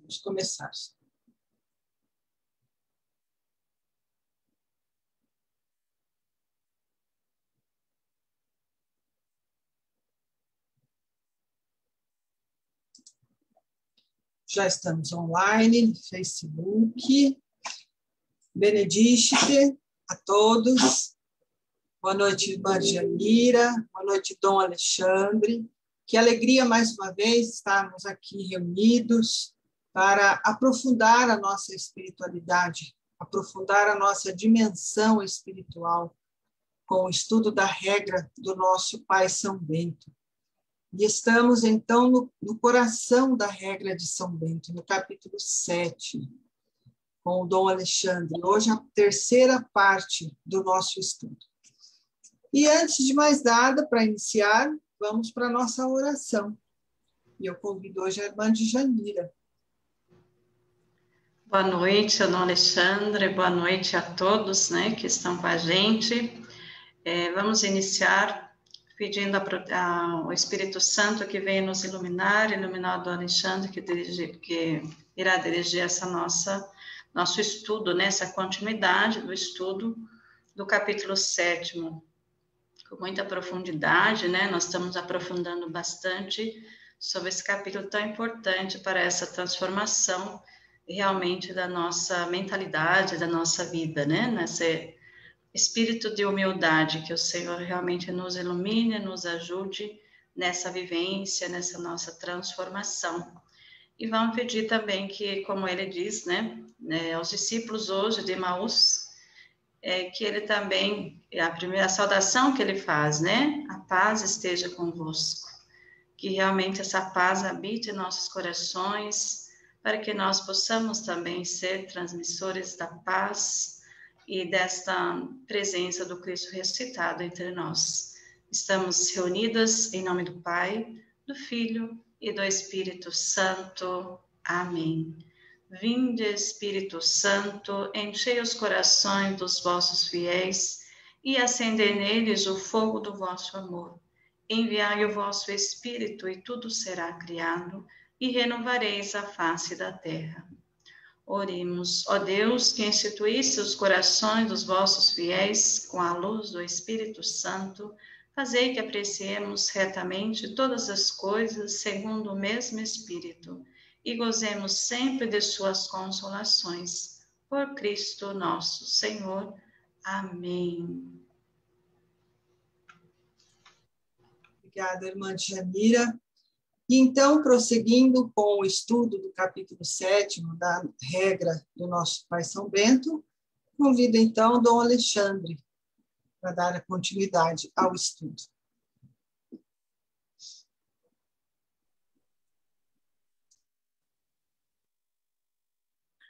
Vamos começar. Já estamos online no Facebook. Benedicite a todos. Boa noite, irmã Janira. Boa noite, Dom Alexandre. Que alegria, mais uma vez, estarmos aqui reunidos para aprofundar a nossa espiritualidade, aprofundar a nossa dimensão espiritual com o estudo da regra do nosso Pai São Bento. E estamos, então, no coração da regra de São Bento, no capítulo 7, com o Dom Alexandre. Hoje, a terceira parte do nosso estudo. E, antes de mais nada, para iniciar, vamos para a nossa oração. E eu convido hoje a irmã de Janira. Boa noite, Dom Alexandre. Boa noite a todos, né, que estão com a gente. Vamos iniciar pedindo ao Espírito Santo que venha nos iluminar o Dom Alexandre, que irá dirigir essa nosso estudo, né, essa continuidade do estudo do capítulo 7, com muita profundidade, né? Nós estamos aprofundando bastante sobre esse capítulo tão importante para essa transformação realmente da nossa mentalidade, da nossa vida, né? Nesse espírito de humildade, que o Senhor realmente nos ilumine, nos ajude nessa vivência, nessa nossa transformação. E vamos pedir também que, como ele diz, né, aos discípulos hoje de Emaús, que ele também, a primeira saudação que ele faz, né, a paz esteja convosco, que realmente essa paz habite em nossos corações, para que nós possamos também ser transmissores da paz e desta presença do Cristo ressuscitado entre nós. Estamos reunidas em nome do Pai, do Filho e do Espírito Santo. Amém. Vinde, Espírito Santo, enchei os corações dos vossos fiéis e acendei neles o fogo do vosso amor. Enviai o vosso Espírito e tudo será criado e renovareis a face da terra. Oremos, ó Deus, que instituísse os corações dos vossos fiéis com a luz do Espírito Santo, fazei que apreciemos retamente todas as coisas segundo o mesmo Espírito e gozemos sempre de suas consolações. Por Cristo nosso Senhor. Amém. Obrigada, irmã Janira. E então, prosseguindo com o estudo do capítulo 7 da regra do nosso Pai São Bento, convido então Dom Alexandre para dar a continuidade ao estudo.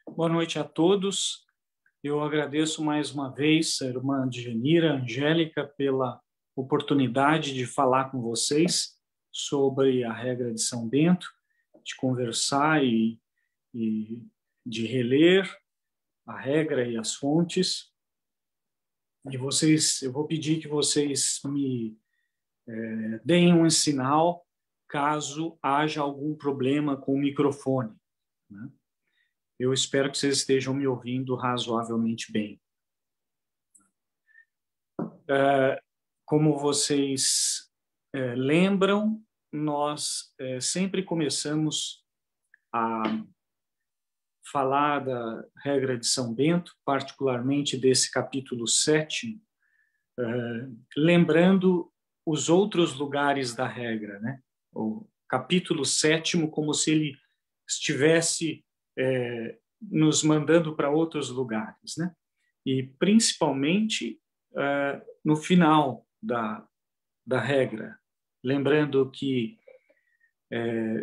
Boa noite a todos. Eu agradeço mais uma vez a irmã Janira, Angélica, pela oportunidade de falar com vocês sobre a regra de São Bento, de conversar e de reler a regra e as fontes. E eu vou pedir que vocês me deem um sinal caso haja algum problema com o microfone, né? Eu espero que vocês estejam me ouvindo razoavelmente bem. Como vocês lembram, nós sempre começamos a falar da regra de São Bento, particularmente desse capítulo 7, lembrando os outros lugares da regra, né? O capítulo 7 como se ele estivesse nos mandando para outros lugares, né? E principalmente no final da regra, lembrando que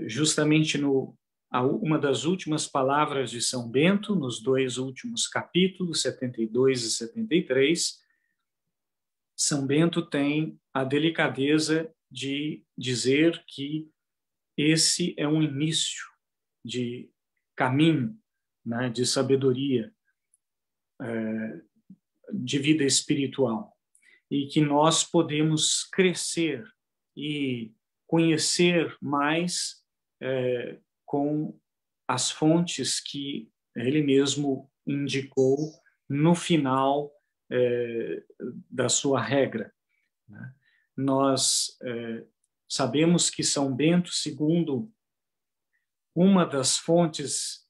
justamente uma das últimas palavras de São Bento, nos dois últimos capítulos, 72 e 73, São Bento tem a delicadeza de dizer que esse é um início de caminho, né, de sabedoria, de vida espiritual, e que nós podemos crescer e conhecer mais com as fontes que ele mesmo indicou no final da sua regra, né? Nós sabemos que São Bento, segundo uma das fontes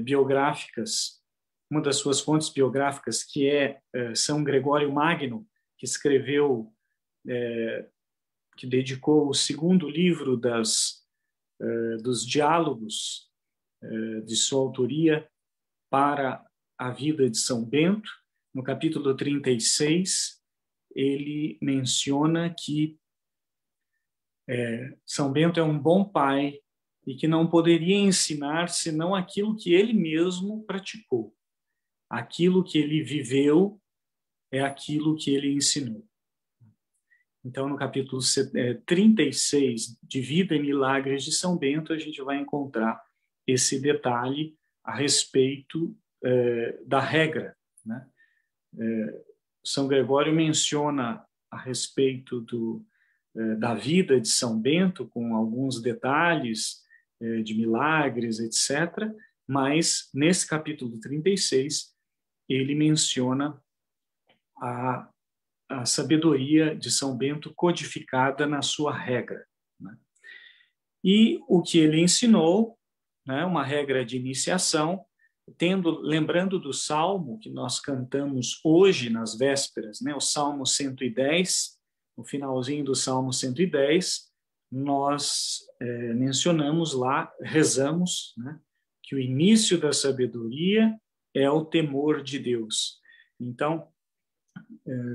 biográficas, uma das suas fontes biográficas, que é São Gregório Magno, que escreveu, que dedicou o segundo livro dos diálogos de sua autoria para a vida de São Bento. No capítulo 36, ele menciona que São Bento é um bom pai e que não poderia ensinar senão aquilo que ele mesmo praticou. Aquilo que ele viveu é aquilo que ele ensinou. Então, no capítulo 36 de Vida e Milagres de São Bento, a gente vai encontrar esse detalhe a respeito da regra, né? São Gregório menciona a respeito da vida de São Bento, com alguns detalhes de milagres, etc., mas nesse capítulo 36, ele menciona a sabedoria de São Bento codificada na sua regra, né? E o que ele ensinou, né, uma regra de iniciação, lembrando do Salmo que nós cantamos hoje nas vésperas, né, o Salmo 110, no finalzinho do Salmo 110, nós mencionamos lá, rezamos, né, que o início da sabedoria é o temor de Deus. Então,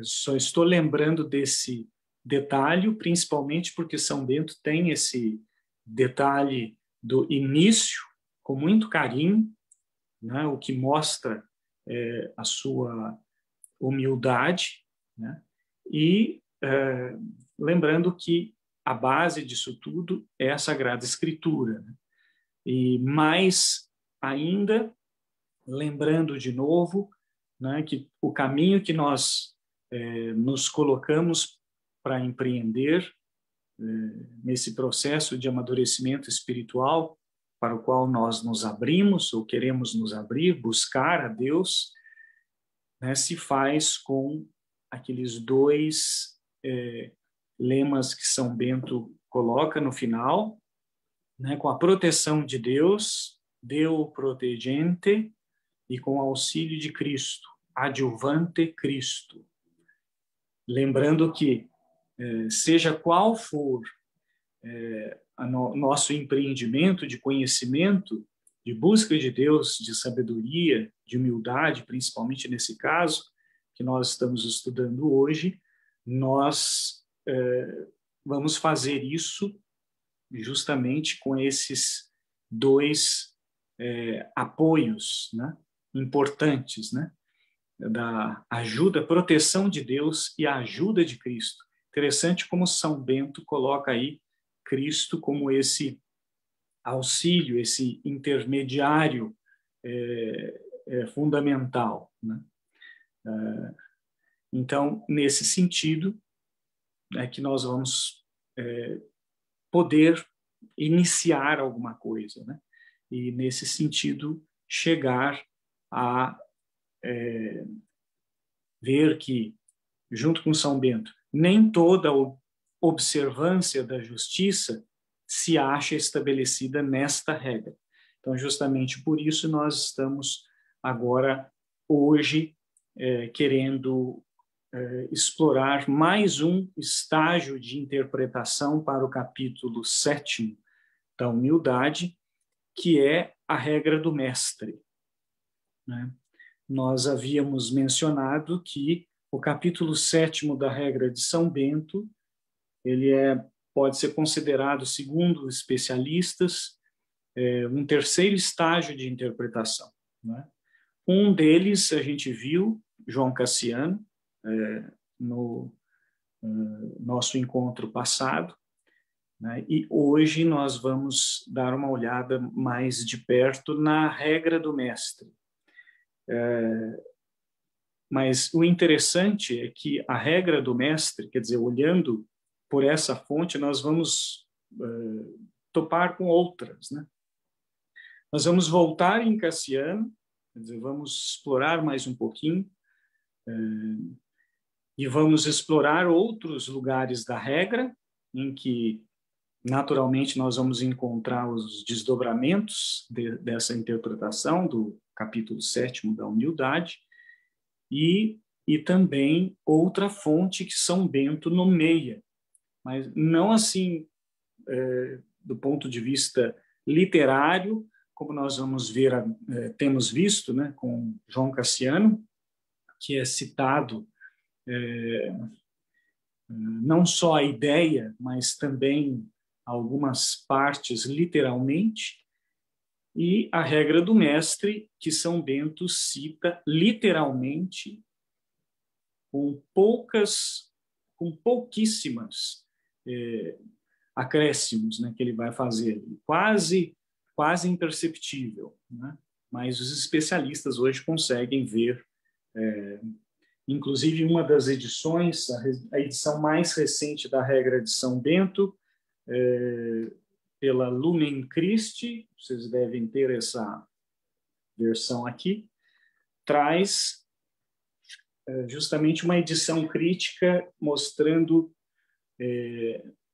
só estou lembrando desse detalhe, principalmente porque São Bento tem esse detalhe do início com muito carinho, né, o que mostra a sua humildade, né, e lembrando que a base disso tudo é a Sagrada Escritura, né, e mais ainda, lembrando de novo, né, que o caminho que nós nos colocamos para empreender nesse processo de amadurecimento espiritual para o qual nós nos abrimos ou queremos nos abrir, buscar a Deus, né, se faz com aqueles dois lemas que São Bento coloca no final, né, com a proteção de Deus, Deo protegente, e com o auxílio de Cristo, adjuvante Cristo. Lembrando que, seja qual for nosso empreendimento de conhecimento, de busca de Deus, de sabedoria, de humildade, principalmente nesse caso, que nós estamos estudando hoje, nós vamos fazer isso justamente com esses dois apoios, né, importantes, né, da ajuda, proteção de Deus e a ajuda de Cristo. Interessante como São Bento coloca aí Cristo como esse auxílio, esse intermediário fundamental, né? Então, nesse sentido, é que nós vamos poder iniciar alguma coisa, né? E, nesse sentido, chegar a ver que, junto com São Bento, nem toda observância da justiça se acha estabelecida nesta regra. Então, justamente por isso, nós estamos agora, hoje, querendo explorar mais um estágio de interpretação para o capítulo 7º da humildade, que é a regra do mestre, né? Nós havíamos mencionado que o capítulo 7º da regra de São Bento, ele pode ser considerado, segundo especialistas, um terceiro estágio de interpretação, né? Um deles a gente viu, João Cassiano, no nosso encontro passado, né? E hoje nós vamos dar uma olhada mais de perto na regra do mestre. Mas o interessante é que a regra do mestre, quer dizer, olhando por essa fonte, nós vamos topar com outras, né? Nós vamos voltar em Cassiano, quer dizer, vamos explorar mais um pouquinho, e vamos explorar outros lugares da regra, em que, naturalmente, nós vamos encontrar os desdobramentos dessa interpretação do capítulo 7º da humildade, e também outra fonte que São Bento nomeia, mas não assim do ponto de vista literário, como nós vamos ver, temos visto, né, com João Cassiano, que é citado não só a ideia, mas também algumas partes literalmente, e a regra do mestre, que São Bento cita literalmente, com pouquíssimas acréscimos, né, que ele vai fazer, quase imperceptível, né? Mas os especialistas hoje conseguem ver, inclusive uma das edições, a edição mais recente da regra de São Bento, pela Lumen Christi, vocês devem ter essa versão aqui, traz justamente uma edição crítica mostrando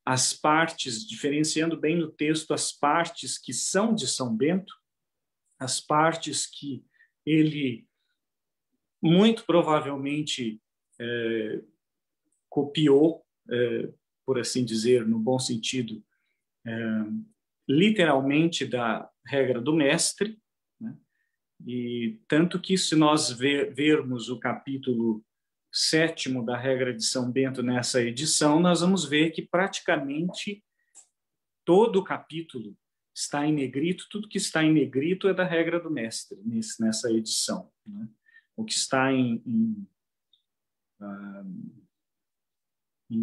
as partes, diferenciando bem no texto as partes que são de São Bento, as partes que ele muito provavelmente copiou, por assim dizer, no bom sentido, literalmente da regra do mestre, né? E tanto que, se nós vermos o capítulo 7º da regra de São Bento nessa edição, nós vamos ver que praticamente todo o capítulo está em negrito, tudo que está em negrito é da regra do mestre nessa edição, né? O que está em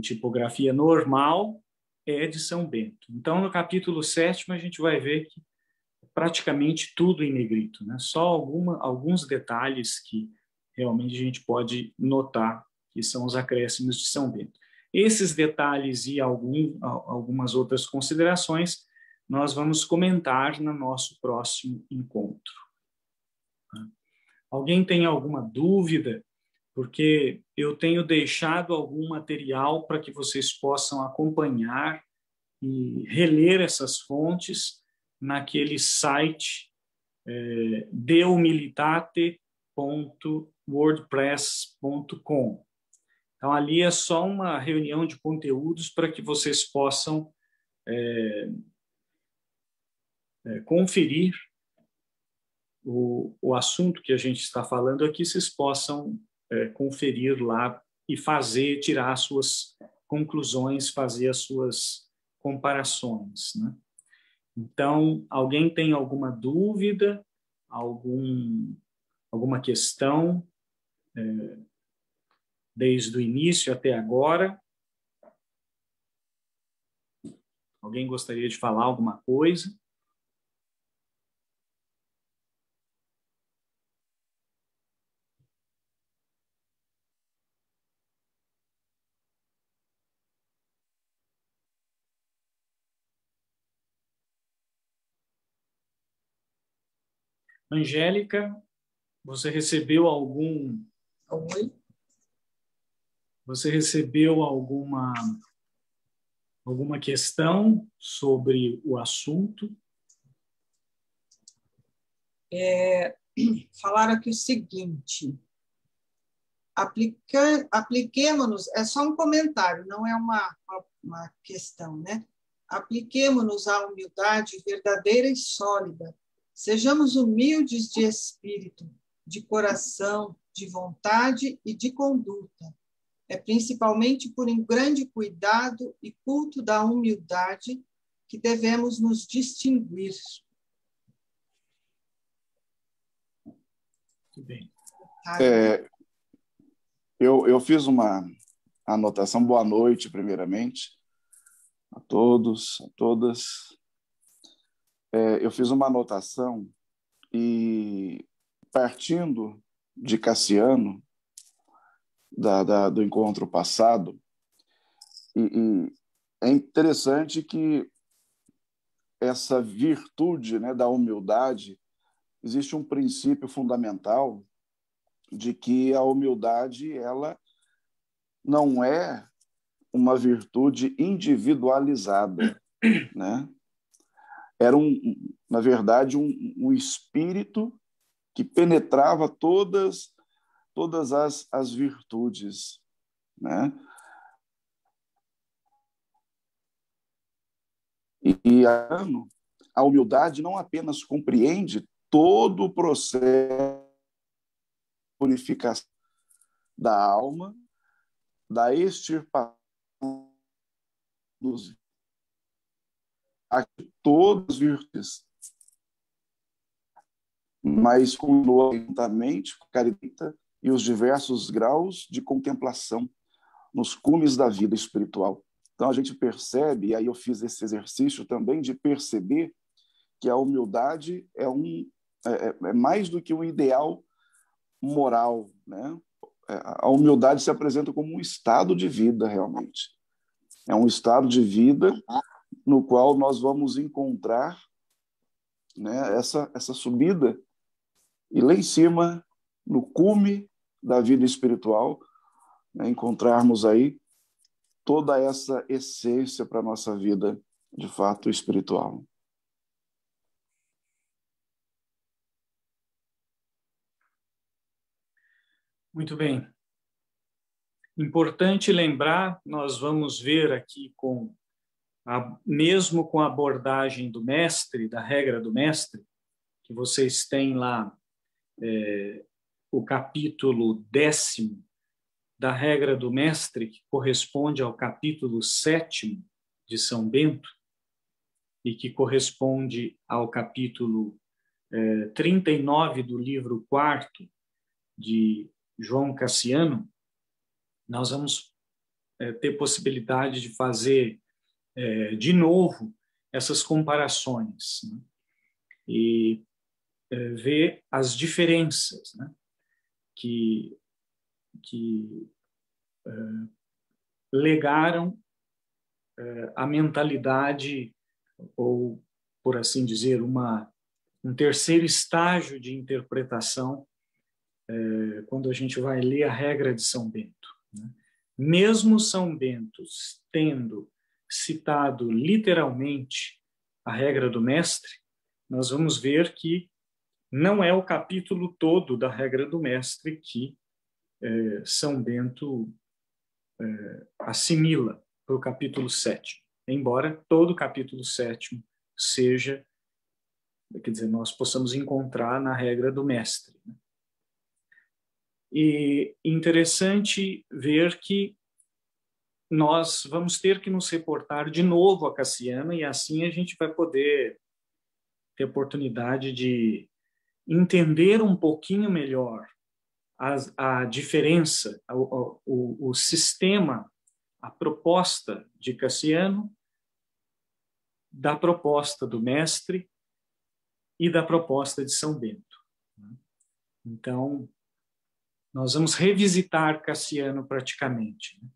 tipografia normal é de São Bento. Então, no capítulo 7º, a gente vai ver que praticamente tudo em negrito, né? Só alguns detalhes que realmente a gente pode notar que são os acréscimos de São Bento. Esses detalhes e algumas outras considerações nós vamos comentar no nosso próximo encontro. Alguém tem alguma dúvida? Porque eu tenho deixado algum material para que vocês possam acompanhar e reler essas fontes naquele site dehumilitate.wordpress.com. Então, ali é só uma reunião de conteúdos para que vocês possam conferir o assunto que a gente está falando aqui, vocês possam conferir lá e tirar as suas conclusões, fazer as suas comparações, né? Então, alguém tem alguma dúvida, alguma questão desde o início até agora? Alguém gostaria de falar alguma coisa? Angélica, você recebeu Oi? Você recebeu alguma questão sobre o assunto? Falaram aqui o seguinte: apliquemo-nos, é só um comentário, não é uma questão, né? Apliquemo-nos à humildade verdadeira e sólida. Sejamos humildes de espírito, de coração, de vontade e de conduta. É principalmente por um grande cuidado e culto da humildade que devemos nos distinguir. Muito bem. Eu fiz uma anotação. Boa noite, primeiramente, a todos, a todas. Eu fiz uma anotação e, partindo de Cassiano, do encontro passado, e é interessante que essa virtude, né, da humildade, existe um princípio fundamental de que a humildade ela não é uma virtude individualizada, né? Era na verdade, um espírito que penetrava todas as virtudes, né? E a humildade não apenas compreende todo o processo de purificação da alma, da extirpação dos todas as virtudes, mas continua lentamente com a caridade e os diversos graus de contemplação nos cumes da vida espiritual. Então a gente percebe, e aí eu fiz esse exercício também de perceber que a humildade é mais do que um ideal moral, né? A humildade se apresenta como um estado de vida, realmente. É um estado de vida no qual nós vamos encontrar, né, essa subida, e lá em cima, no cume da vida espiritual, né, encontrarmos aí toda essa essência para a nossa vida, de fato, espiritual. Muito bem. Importante lembrar, nós vamos ver aqui mesmo com a abordagem do mestre, da regra do mestre, que vocês têm lá o capítulo 10º da regra do mestre, que corresponde ao capítulo 7º de São Bento, e que corresponde ao capítulo 39 do livro 4º de João Cassiano. Nós vamos ter possibilidade de fazer de novo essas comparações, né? E ver as diferenças, né, que legaram a mentalidade, ou, por assim dizer, um terceiro estágio de interpretação quando a gente vai ler a regra de São Bento, né? Mesmo São Bento tendo citado literalmente a regra do mestre, nós vamos ver que não é o capítulo todo da regra do mestre que São Bento assimila para o capítulo 7º, embora todo o capítulo 7º seja, quer dizer, nós possamos encontrar na regra do mestre, né? E interessante ver que nós vamos ter que nos reportar de novo a Cassiana, e assim a gente vai poder ter oportunidade de entender um pouquinho melhor a diferença, o sistema, a proposta de Cassiano, da proposta do mestre e da proposta de São Bento. Então, nós vamos revisitar Cassiano praticamente, né,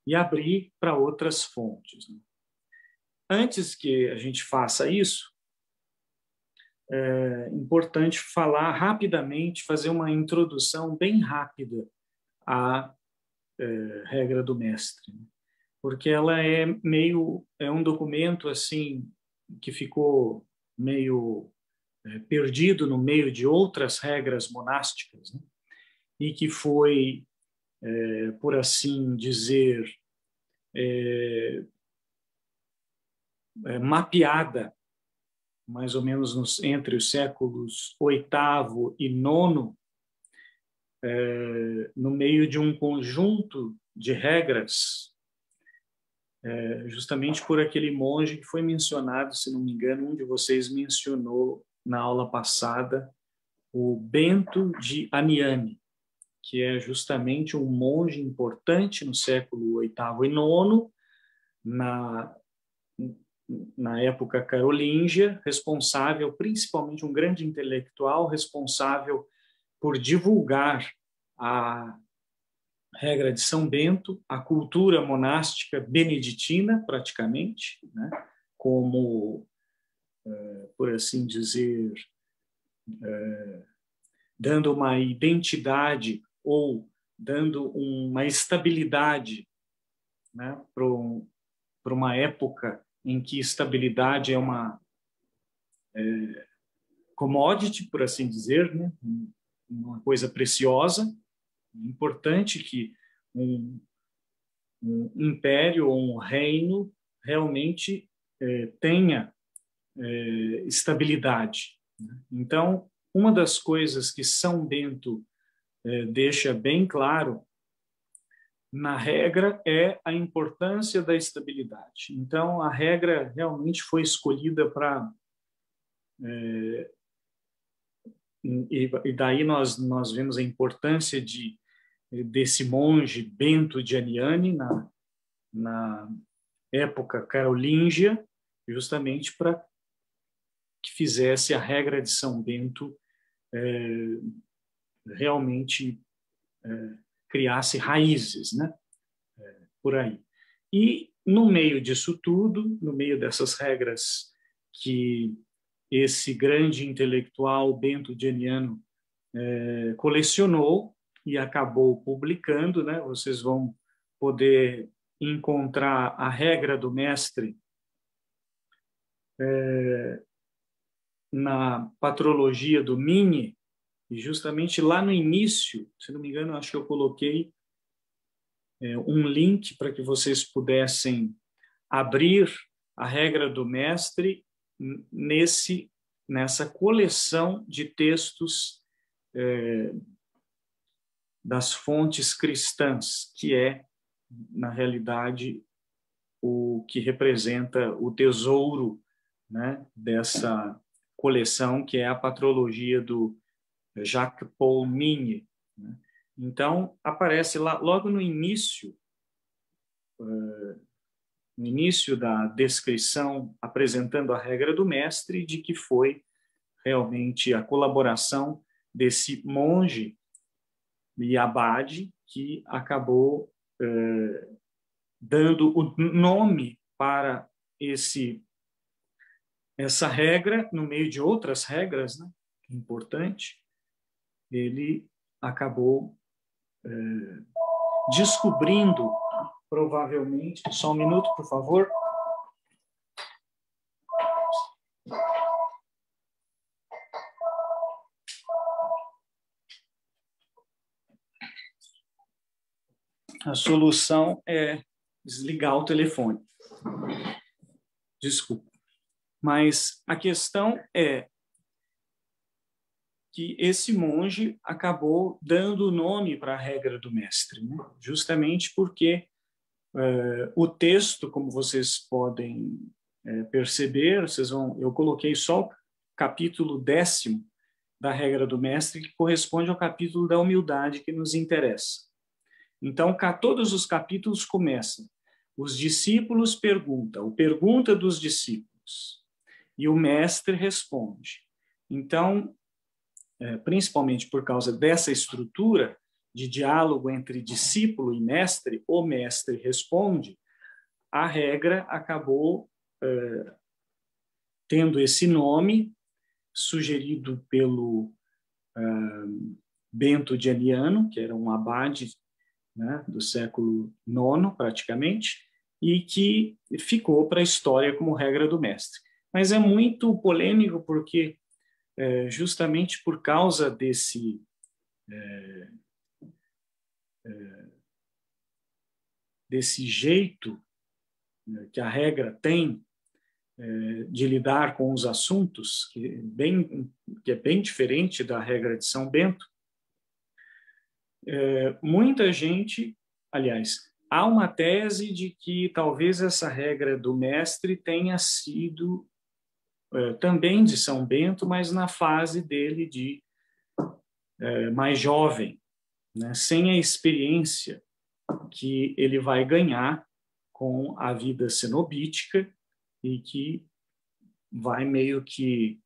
e abrir para outras fontes, né. Antes que a gente faça isso, é importante falar rapidamente, fazer uma introdução bem rápida à regra do mestre, né, porque ela é um documento assim que ficou meio perdido no meio de outras regras monásticas, né, e que foi, por assim dizer, mapeada mais ou menos entre os séculos VIII e IX, no meio de um conjunto de regras, justamente por aquele monge que foi mencionado, se não me engano, um de vocês mencionou na aula passada, o Bento de Aniane, que é justamente um monge importante no século VIII e IX, na época carolíngia, responsável, principalmente um grande intelectual, responsável por divulgar a regra de São Bento, a cultura monástica beneditina, praticamente, né, como por assim dizer, dando uma identidade ou dando uma estabilidade, né, para uma época em que estabilidade é uma commodity, por assim dizer, né, uma coisa preciosa. Importante que um império ou um reino realmente tenha estabilidade. Então, uma das coisas que São Bento deixa bem claro na regra é a importância da estabilidade. Então, a regra realmente foi escolhida para... E daí nós vemos a importância desse monge Bento de Aniane na época carolíngia, justamente para que fizesse a regra de São Bento realmente criasse raízes, né? Por aí. E no meio disso tudo, no meio dessas regras que esse grande intelectual Bento de Aniane colecionou e acabou publicando, né? Vocês vão poder encontrar a regra do mestre na patrologia do Mini, e justamente lá no início, se não me engano, acho que eu coloquei um link para que vocês pudessem abrir a regra do mestre nessa coleção de textos das fontes cristãs, que é, na realidade, o que representa o tesouro, né, dessa coleção, que é a patrologia do Jacques-Paul Mini, né? Então, aparece lá, logo no início da descrição, apresentando a regra do mestre, de que foi realmente a colaboração desse monge e abade que acabou dando o nome para essa regra, no meio de outras regras, né, importante. Ele acabou descobrindo, provavelmente... Só um minuto, por favor. A solução é desligar o telefone. Desculpa. Mas a questão é que esse monge acabou dando o nome para a regra do mestre, né? Justamente porque o texto, como vocês podem perceber, eu coloquei só o capítulo 10º da regra do mestre, que corresponde ao capítulo da humildade que nos interessa. Então, todos os capítulos começam. Os discípulos perguntam, pergunta dos discípulos, e o mestre responde. Então, principalmente por causa dessa estrutura de diálogo entre discípulo e mestre, o mestre responde, a regra acabou tendo esse nome, sugerido pelo Bento de Aniane, que era um abade, né, do século IX, praticamente, e que ficou para a história como regra do mestre. Mas é muito polêmico porque, justamente por causa desse jeito que a regra tem de lidar com os assuntos, que é bem diferente da regra de São Bento, muita gente, aliás, há uma tese de que talvez essa regra do mestre tenha sido também de São Bento, mas na fase dele de mais jovem, né, sem a experiência que ele vai ganhar com a vida cenobítica e que vai meio que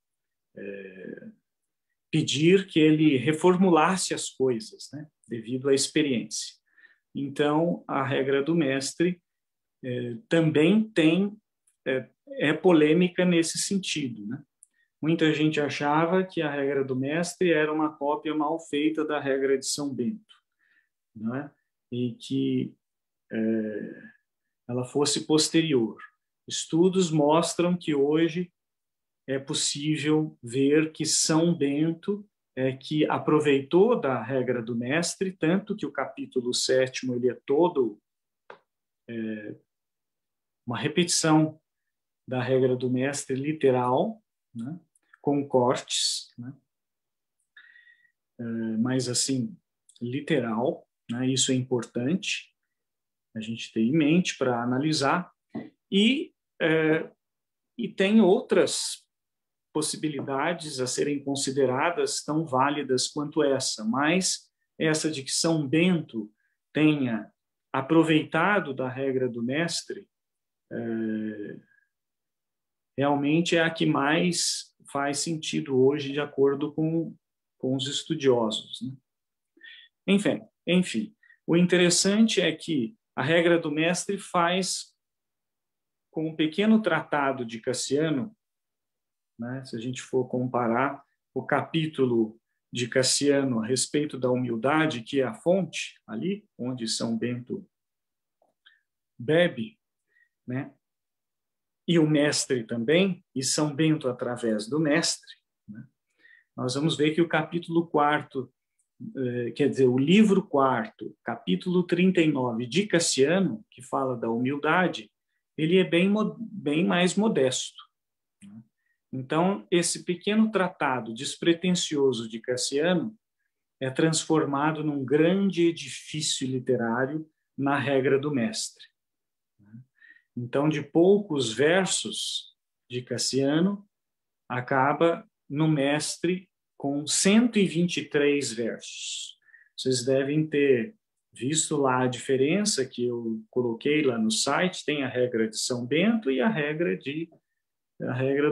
pedir que ele reformulasse as coisas, né, devido à experiência. Então, a regra do mestre também tem é polêmica nesse sentido, né? Muita gente achava que a regra do mestre era uma cópia mal feita da regra de São Bento, não é? E que ela fosse posterior. Estudos mostram que hoje é possível ver que São Bento que aproveitou da regra do mestre, tanto que o capítulo 7º ele é todo uma repetição da regra do mestre literal, né? Com cortes, né? Mas assim, literal, né? Isso é importante a gente ter em mente para analisar, e tem outras possibilidades a serem consideradas tão válidas quanto essa, mas essa de que São Bento tenha aproveitado da regra do mestre realmente é a que mais faz sentido hoje, de acordo com os estudiosos, né? Enfim, o interessante é que a regra do mestre faz com um pequeno tratado de Cassiano, né, se a gente for comparar o capítulo de Cassiano a respeito da humildade, que é a fonte ali, onde São Bento bebe, né, e o mestre também, e São Bento através do mestre, né, nós vamos ver que o capítulo 4º, quer dizer, o livro 4º, capítulo 39 de Cassiano, que fala da humildade, ele é bem mais modesto. Então, esse pequeno tratado despretensioso de Cassiano é transformado num grande edifício literário na regra do mestre. Então, de poucos versos de Cassiano, acaba no mestre com 123 versos. Vocês devem ter visto lá a diferença que eu coloquei lá no site, tem a regra de São Bento e a regra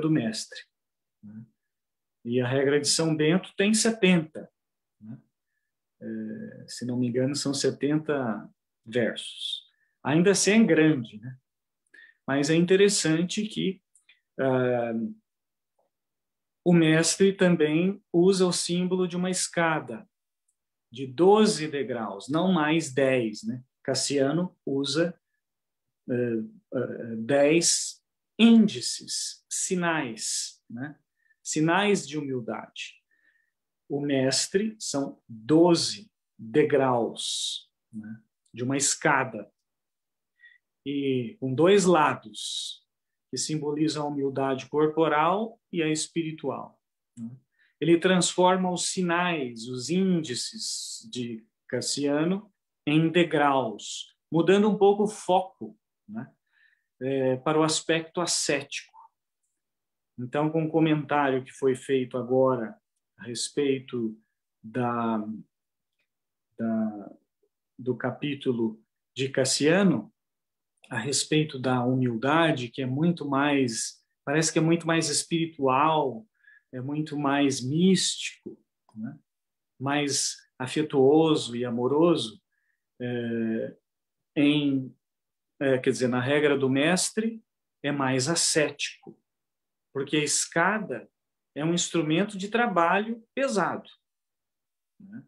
do mestre. E a regra de São Bento tem 70. Se não me engano, são 70 versos. Ainda assim é grande, né? Mas é interessante que o mestre também usa o símbolo de uma escada de 12 degraus, não mais 10, né? Cassiano usa 10 índices, sinais, né? Sinais de humildade. O mestre são 12 degraus, né, de uma escada, e com 2 lados, que simbolizam a humildade corporal e a espiritual. Ele transforma os sinais, os índices de Cassiano em degraus, mudando um pouco o foco, né, para o aspecto ascético. Então, com o comentário que foi feito agora a respeito do capítulo de Cassiano, a respeito da humildade, que é muito mais, parece que é muito mais espiritual, é muito mais místico, né? Mais afetuoso e amoroso, quer dizer, na regra do mestre, é mais ascético, porque a escada é um instrumento de trabalho pesado, né?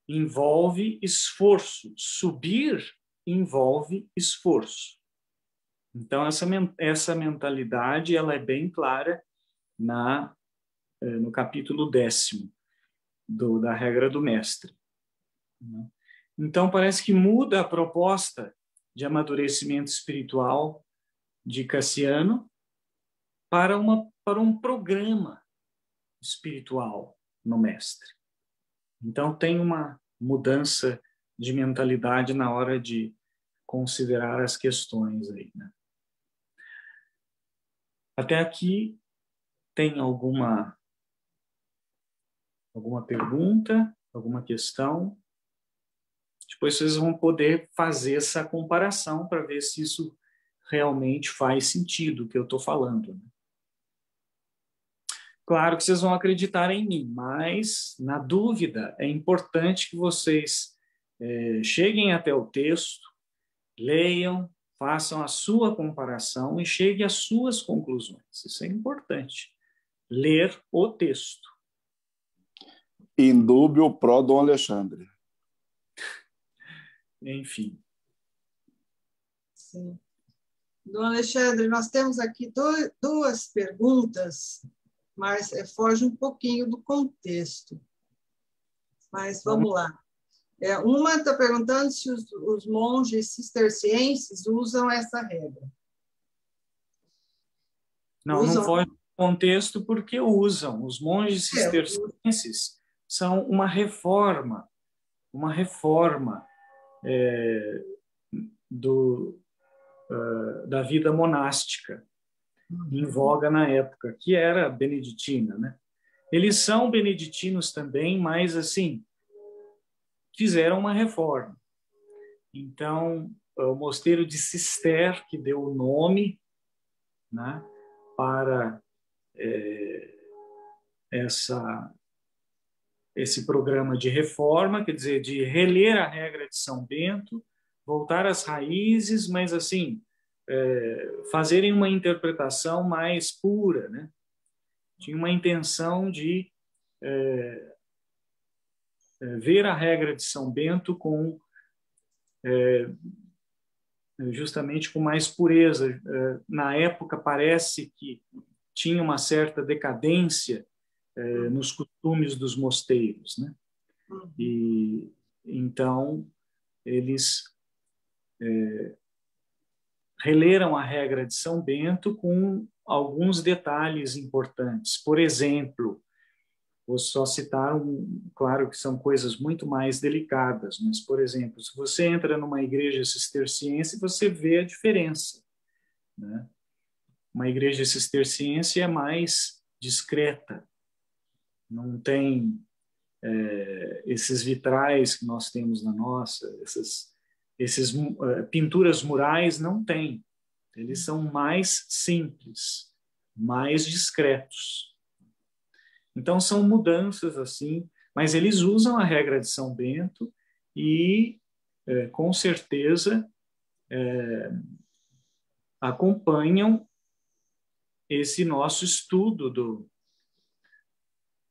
Envolve esforço. Subir envolve esforço. Então, essa mentalidade ela é bem clara no capítulo 10º da regra do mestre. Então, parece que muda a proposta de amadurecimento espiritual de Cassiano para um programa espiritual no mestre. Então, tem uma mudança de mentalidade na hora de considerar as questões aí, né? Até aqui, tem alguma pergunta, alguma questão? Depois vocês vão poder fazer essa comparação para ver se isso realmente faz sentido o que eu estou falando, né? Claro que vocês vão acreditar em mim, mas, na dúvida, é importante que vocês cheguem até o texto, leiam, façam a sua comparação e cheguem às suas conclusões. Isso é importante. Ler o texto. In dubio pro Dom Alexandre. Enfim. Sim. Dom Alexandre, nós temos aqui duas perguntas, mas foge um pouquinho do contexto. Mas vamos lá. Uma está perguntando se os monges cistercienses usam essa regra. Não foge do contexto porque usam. Os monges cistercienses são uma reforma da vida monástica em voga na época, que era beneditina, né? Eles são beneditinos também, mas assim fizeram uma reforma. Então, o mosteiro de Cister, que deu o nome, né, para esse programa de reforma, quer dizer, de reler a regra de São Bento, voltar às raízes, mas assim, fazerem uma interpretação mais pura, né? Tinha uma intenção de ver a regra de São Bento com justamente com mais pureza. Na época parece que tinha uma certa decadência nos costumes dos mosteiros, né? E então eles releram a regra de São Bento com alguns detalhes importantes. Por exemplo, vou só citar claro que são coisas muito mais delicadas, mas, por exemplo, se você entra numa igreja cisterciense, você vê a diferença, né? Uma igreja cisterciense é mais discreta, não tem esses vitrais que nós temos na nossa, esses pinturas murais não tem. Eles são mais simples, mais discretos. Então, são mudanças assim, mas eles usam a regra de São Bento e, com certeza, acompanham esse nosso estudo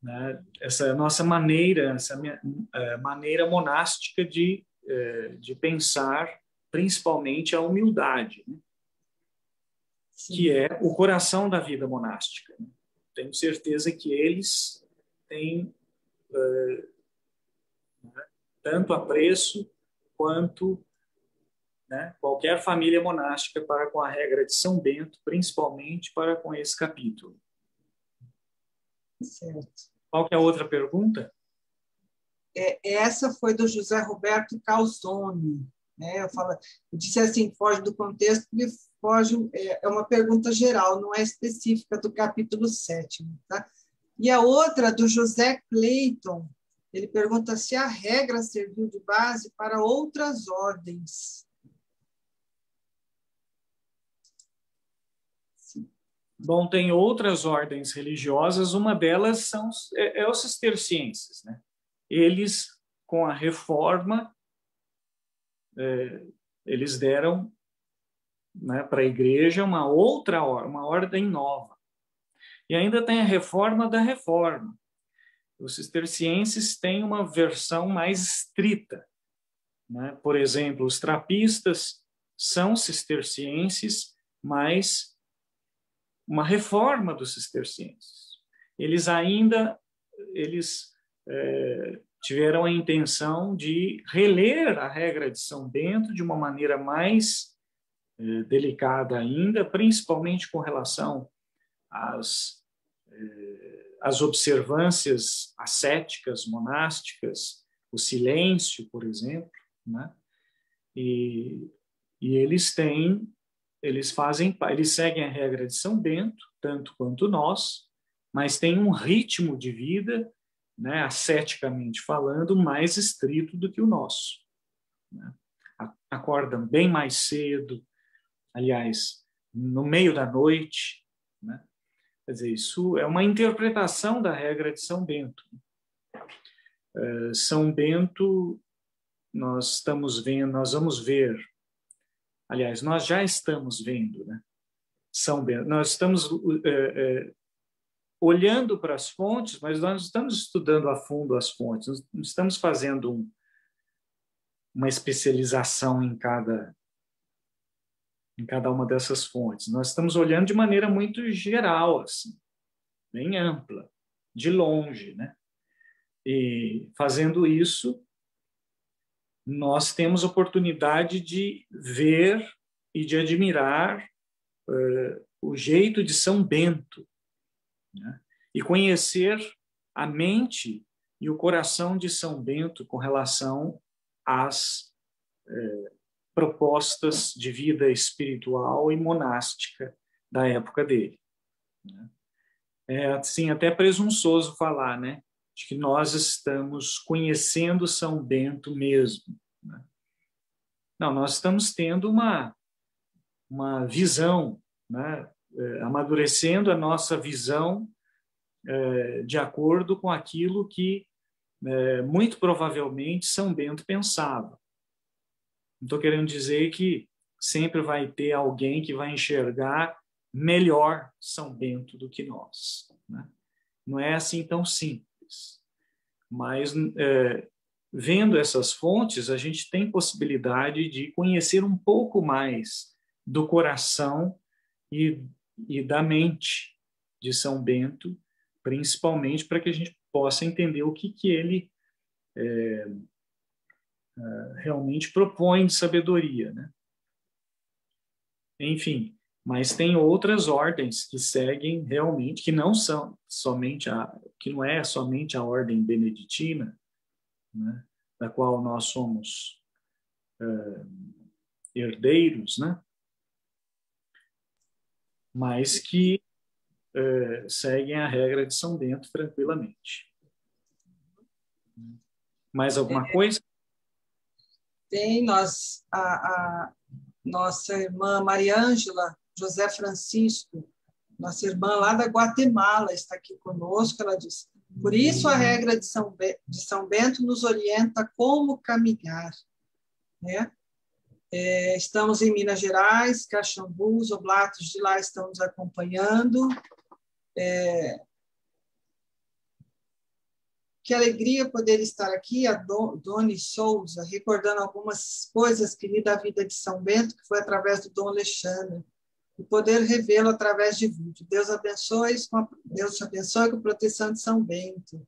né, essa nossa maneira, maneira monástica de pensar, principalmente a humildade, né? Que é o coração da vida monástica. Né? Tenho certeza que eles têm tanto apreço quanto, né, qualquer família monástica para com a regra de São Bento, principalmente para com esse capítulo. Certo. Qual que é a outra pergunta? Essa foi do José Roberto Calzoni. Né? Eu disse assim, foge do contexto, porque é uma pergunta geral, não é específica do capítulo 7. Tá? E a outra, do José Clayton, ele pergunta se a regra serviu de base para outras ordens. Bom, tem outras ordens religiosas, uma delas são os cistercienses, né? Eles, com a reforma, eles deram, né, para a igreja uma ordem nova. E ainda tem a reforma da reforma. Os cistercienses têm uma versão mais estrita, né? Por exemplo, os trapistas são cistercienses, mas uma reforma dos cistercienses. Eles tiveram a intenção de reler a regra de São Bento de uma maneira mais delicada ainda, principalmente com relação às observâncias ascéticas, monásticas, o silêncio, por exemplo, né? E eles seguem a regra de São Bento, tanto quanto nós, mas têm um ritmo de vida, né, asceticamente falando, mais estrito do que o nosso. Né? Acordam bem mais cedo, aliás, no meio da noite, né? Quer dizer, isso é uma interpretação da regra de São Bento. São Bento, nós vamos ver aliás, nós já estamos vendo, né? São Bento. Nós estamos olhando para as fontes, mas nós não estamos estudando a fundo as fontes, nós não estamos fazendo uma especialização em cada uma dessas fontes. Nós estamos olhando de maneira muito geral, assim, bem ampla, de longe, né? E fazendo isso, nós temos oportunidade de ver e de admirar o jeito de São Bento, né? E conhecer a mente e o coração de São Bento com relação às propostas de vida espiritual e monástica da época dele, né? É assim, até presunçoso falar, né, de que nós estamos conhecendo São Bento mesmo, né? Não, nós estamos tendo uma visão, né, amadurecendo a nossa visão de acordo com aquilo que muito provavelmente São Bento pensava. Não estou querendo dizer que sempre vai ter alguém que vai enxergar melhor São Bento do que nós, né? Não é assim tão simples. Mas, vendo essas fontes, a gente tem possibilidade de conhecer um pouco mais do coração e da mente de São Bento, principalmente para que a gente possa entender o que ele realmente propõe de sabedoria, né? Enfim, mas tem outras ordens que seguem realmente, que não são somente que não é somente a ordem beneditina, né, da qual nós somos herdeiros, né, mas que seguem a regra de São Bento tranquilamente. Mais alguma coisa? Tem a nossa irmã Maria Ângela José Francisco, nossa irmã lá da Guatemala, está aqui conosco. Ela diz: por isso a regra de São Bento nos orienta como caminhar, né? Estamos em Minas Gerais, Caxambu, os oblatos de lá estão nos acompanhando. Que alegria poder estar aqui, a Doni Souza, recordando algumas coisas que li da vida de São Bento, que foi através do Dom Alexandre, e poder revê-lo através de vídeo. Deus abençoe com a proteção de São Bento.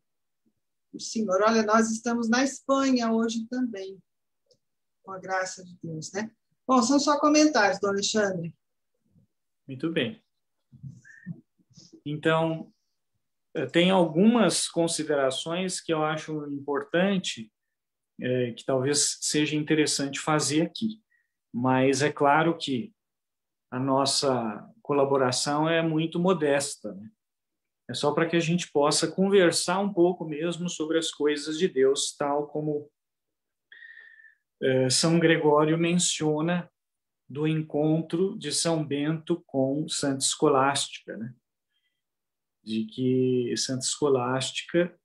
O Senhor, olha, nós estamos na Espanha hoje também, com a graça de Deus, né? Bom, são só comentários, Dom Alexandre. Muito bem. Então, tem algumas considerações que eu acho importante, que talvez seja interessante fazer aqui. Mas é claro que a nossa colaboração é muito modesta, né? É só para que a gente possa conversar um pouco mesmo sobre as coisas de Deus, tal como São Gregório menciona do encontro de São Bento com Santa Escolástica, né? De que Santa Escolástica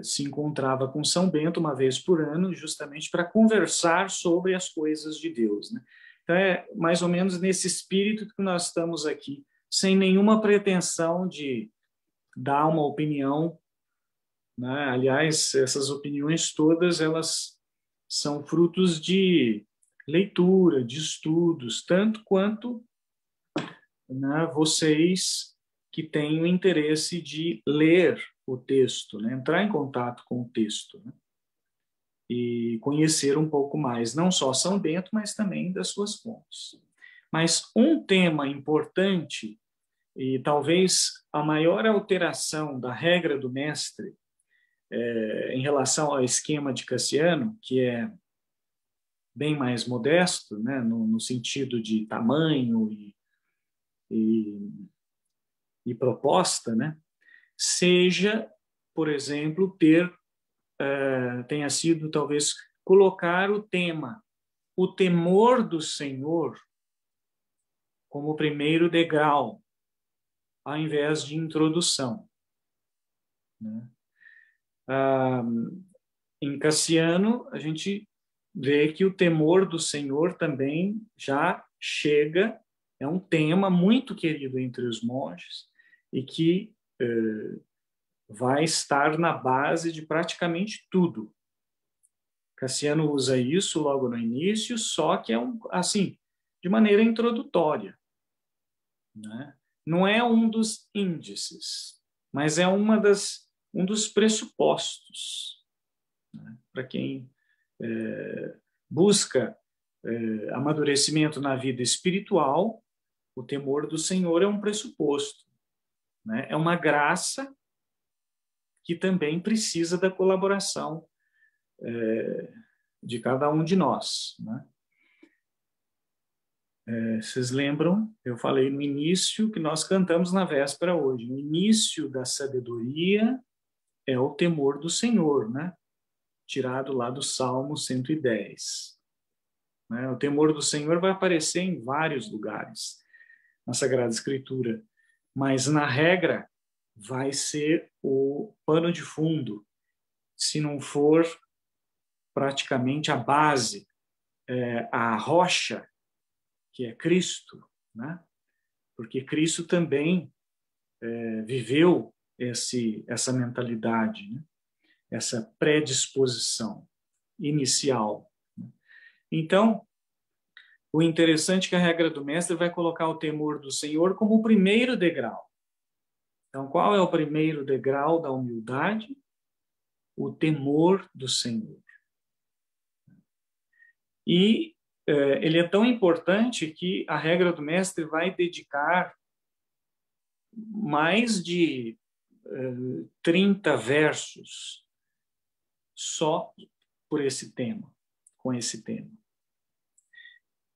se encontrava com São Bento uma vez por ano, justamente para conversar sobre as coisas de Deus, né? Então, é mais ou menos nesse espírito que nós estamos aqui, sem nenhuma pretensão de dar uma opinião, né? Aliás, essas opiniões todas, elas são frutos de leitura, de estudos, tanto quanto, né, vocês que têm o interesse de ler o texto, né, entrar em contato com o texto, né, e conhecer um pouco mais, não só São Bento, mas também das suas fontes. Mas um tema importante, e talvez a maior alteração da regra do mestre em relação ao esquema de Cassiano, que é bem mais modesto, né, no sentido de tamanho e proposta, né, seja, por exemplo, tenha sido talvez colocar o tema, o temor do Senhor, como primeiro degrau, ao invés de introdução, né? Em Cassiano, a gente vê que o temor do Senhor também já chega, é um tema muito querido entre os monges e que vai estar na base de praticamente tudo. Cassiano usa isso logo no início, só que é assim, de maneira introdutória, né? Não é um dos índices, mas é um dos pressupostos, né? Para quem busca amadurecimento na vida espiritual, o temor do Senhor é um pressuposto, né? É uma graça que também precisa da colaboração de cada um de nós, né? Vocês lembram? Eu falei no início que nós cantamos na véspera hoje. No início da sabedoria é o temor do Senhor, né? Tirado lá do Salmo 110. Né? O temor do Senhor vai aparecer em vários lugares na Sagrada Escritura, mas na regra vai ser o pano de fundo, se não for praticamente a base, a rocha, que é Cristo, né? Porque Cristo também viveu essa mentalidade, né? Essa predisposição inicial. Então, o interessante é que a regra do mestre vai colocar o temor do Senhor como o primeiro degrau. Então, qual é o primeiro degrau da humildade? O temor do Senhor. E ele é tão importante que a regra do mestre vai dedicar mais de 30 versos só por esse tema, com esse tema.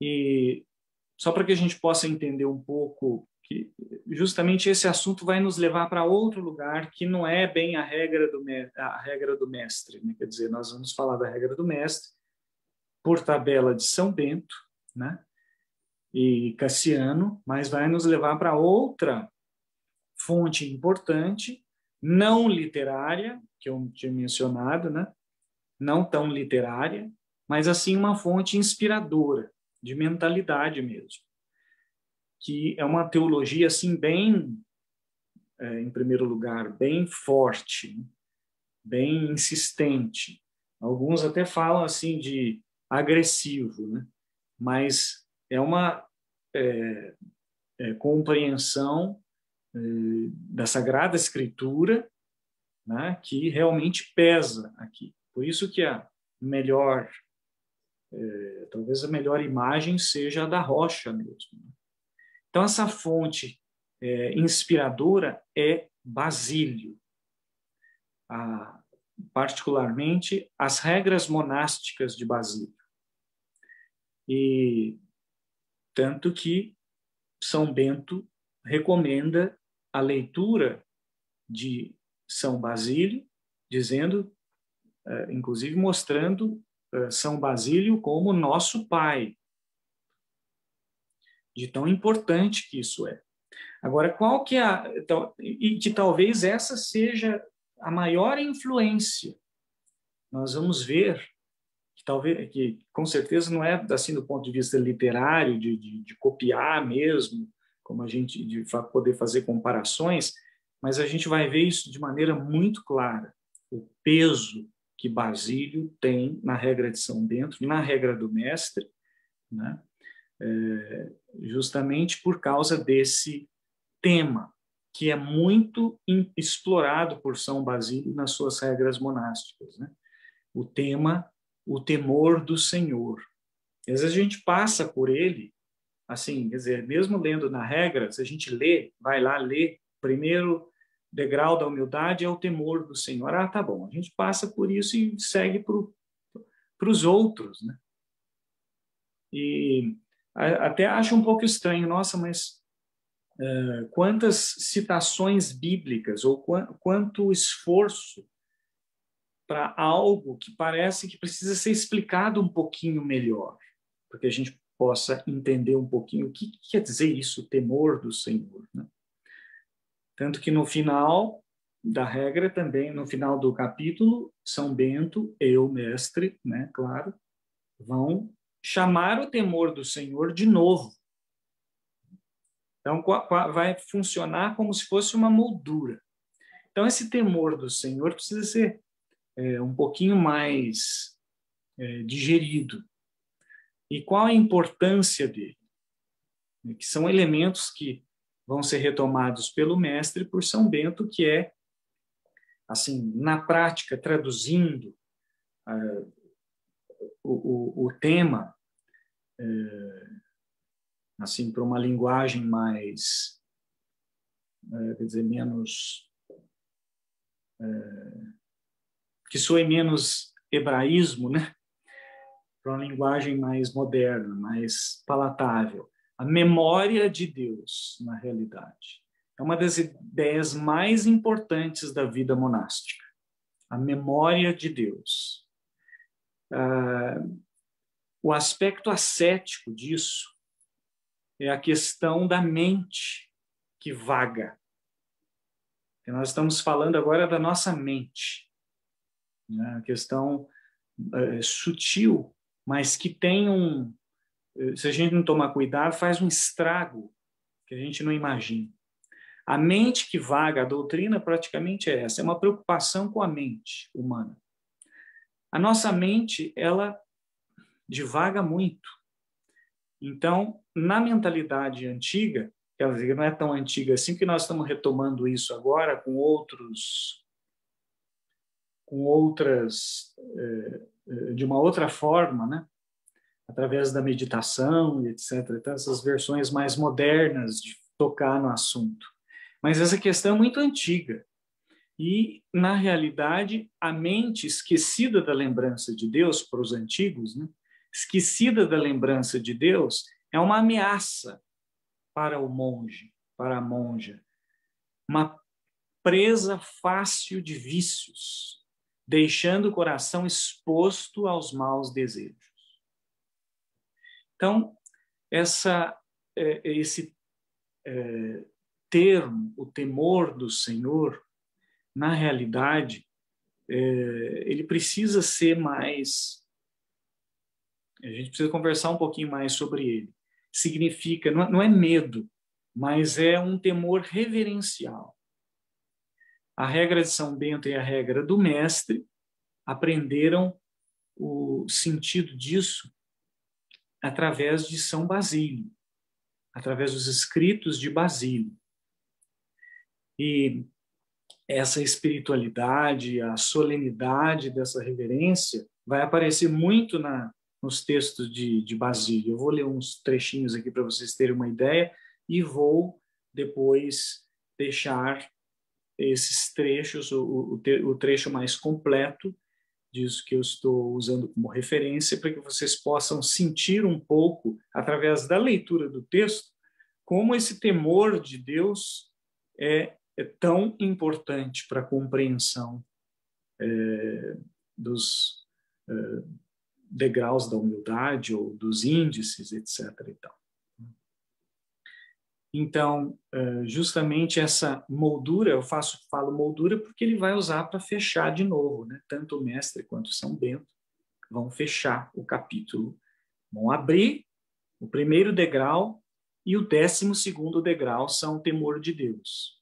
E só para que a gente possa entender um pouco que justamente esse assunto vai nos levar para outro lugar que não é bem a regra do mestre, né? Quer dizer, nós vamos falar da regra do mestre por tabela de São Bento, né? E Cassiano, mas vai nos levar para outra fonte importante, não literária, que eu tinha mencionado, né? Não tão literária, mas assim uma fonte inspiradora, de mentalidade mesmo, que é uma teologia assim bem, em primeiro lugar, bem forte, bem insistente. Alguns até falam assim de agressivo, né? Mas é uma compreensão da Sagrada Escritura, né, que realmente pesa aqui. Por isso que a melhor, talvez a melhor imagem seja a da rocha mesmo. Então, essa fonte inspiradora é Basílio. Particularmente as regras monásticas de Basílio. E tanto que São Bento recomenda a leitura de São Basílio, dizendo, inclusive mostrando São Basílio como nosso pai, de tão importante que isso é. Agora, qual que é e que talvez essa seja a maior influência. Nós vamos ver que com certeza não é assim do ponto de vista literário, de copiar mesmo, como a gente de poder fazer comparações, mas a gente vai ver isso de maneira muito clara, o peso que Basílio tem na regra de São Bento, na regra do mestre, né? Justamente por causa desse tema, que é muito explorado por São Basílio nas suas regras monásticas, né? O tema, o temor do Senhor. Às vezes a gente passa por ele, assim, quer dizer, mesmo lendo na regra, se a gente lê, vai lá ler, primeiro degrau da humildade é o temor do Senhor. Ah, tá bom, a gente passa por isso e segue para os outros, né? E até acho um pouco estranho, nossa, mas quantas citações bíblicas ou quanto esforço para algo que parece que precisa ser explicado um pouquinho melhor, para que a gente possa entender um pouquinho o que quer dizer isso, o temor do Senhor, né? Tanto que no final da regra também, no final do capítulo, São Bento, eu, mestre, né, claro, vão chamar o temor do Senhor de novo. Então, vai funcionar como se fosse uma moldura. Então, esse temor do Senhor precisa ser um pouquinho mais digerido. E qual a importância dele? Que são elementos que vão ser retomados pelo mestre por São Bento, que é, assim, na prática, traduzindo o tema, assim, para uma linguagem mais, quer dizer, menos, que soe menos hebraísmo, né? Para uma linguagem mais moderna, mais palatável. A memória de Deus, na realidade, é uma das ideias mais importantes da vida monástica. A memória de Deus. O aspecto ascético disso é a questão da mente que vaga. E nós estamos falando agora da nossa mente, né? A questão sutil, mas que tem se a gente não tomar cuidado, faz um estrago que a gente não imagina. A mente que vaga, a doutrina praticamente é essa, é uma preocupação com a mente humana. A nossa mente, ela divaga muito. Então, na mentalidade antiga, quer dizer, não é tão antiga assim, que nós estamos retomando isso agora com outras, de uma outra forma, né? Através da meditação, etc. Então, essas versões mais modernas de tocar no assunto. Mas essa questão é muito antiga. E, na realidade, a mente esquecida da lembrança de Deus, para os antigos, né? Esquecida da lembrança de Deus, é uma ameaça para o monge, para a monja. Uma presa fácil de vícios, deixando o coração exposto aos maus desejos. Então, esse termo, o temor do Senhor, na realidade, ele precisa ser mais... A gente precisa conversar um pouquinho mais sobre ele. Significa, não é medo, mas é um temor reverencial. A regra de São Bento e a regra do mestre aprenderam o sentido disso através de São Basílio, através dos escritos de Basílio. E essa espiritualidade, a solenidade dessa reverência vai aparecer muito nos textos de Basílio. Eu vou ler uns trechinhos aqui para vocês terem uma ideia e vou depois deixar esses trechos, o trecho mais completo disso que eu estou usando como referência, para que vocês possam sentir um pouco, através da leitura do texto, como esse temor de Deus é tão importante para a compreensão dos degraus da humildade ou dos índices, etc. e tal. Então, justamente essa moldura, eu falo moldura porque ele vai usar para fechar de novo, né? Tanto o mestre quanto São Bento vão fechar o capítulo, vão abrir o primeiro degrau e o 12º degrau são o temor de Deus.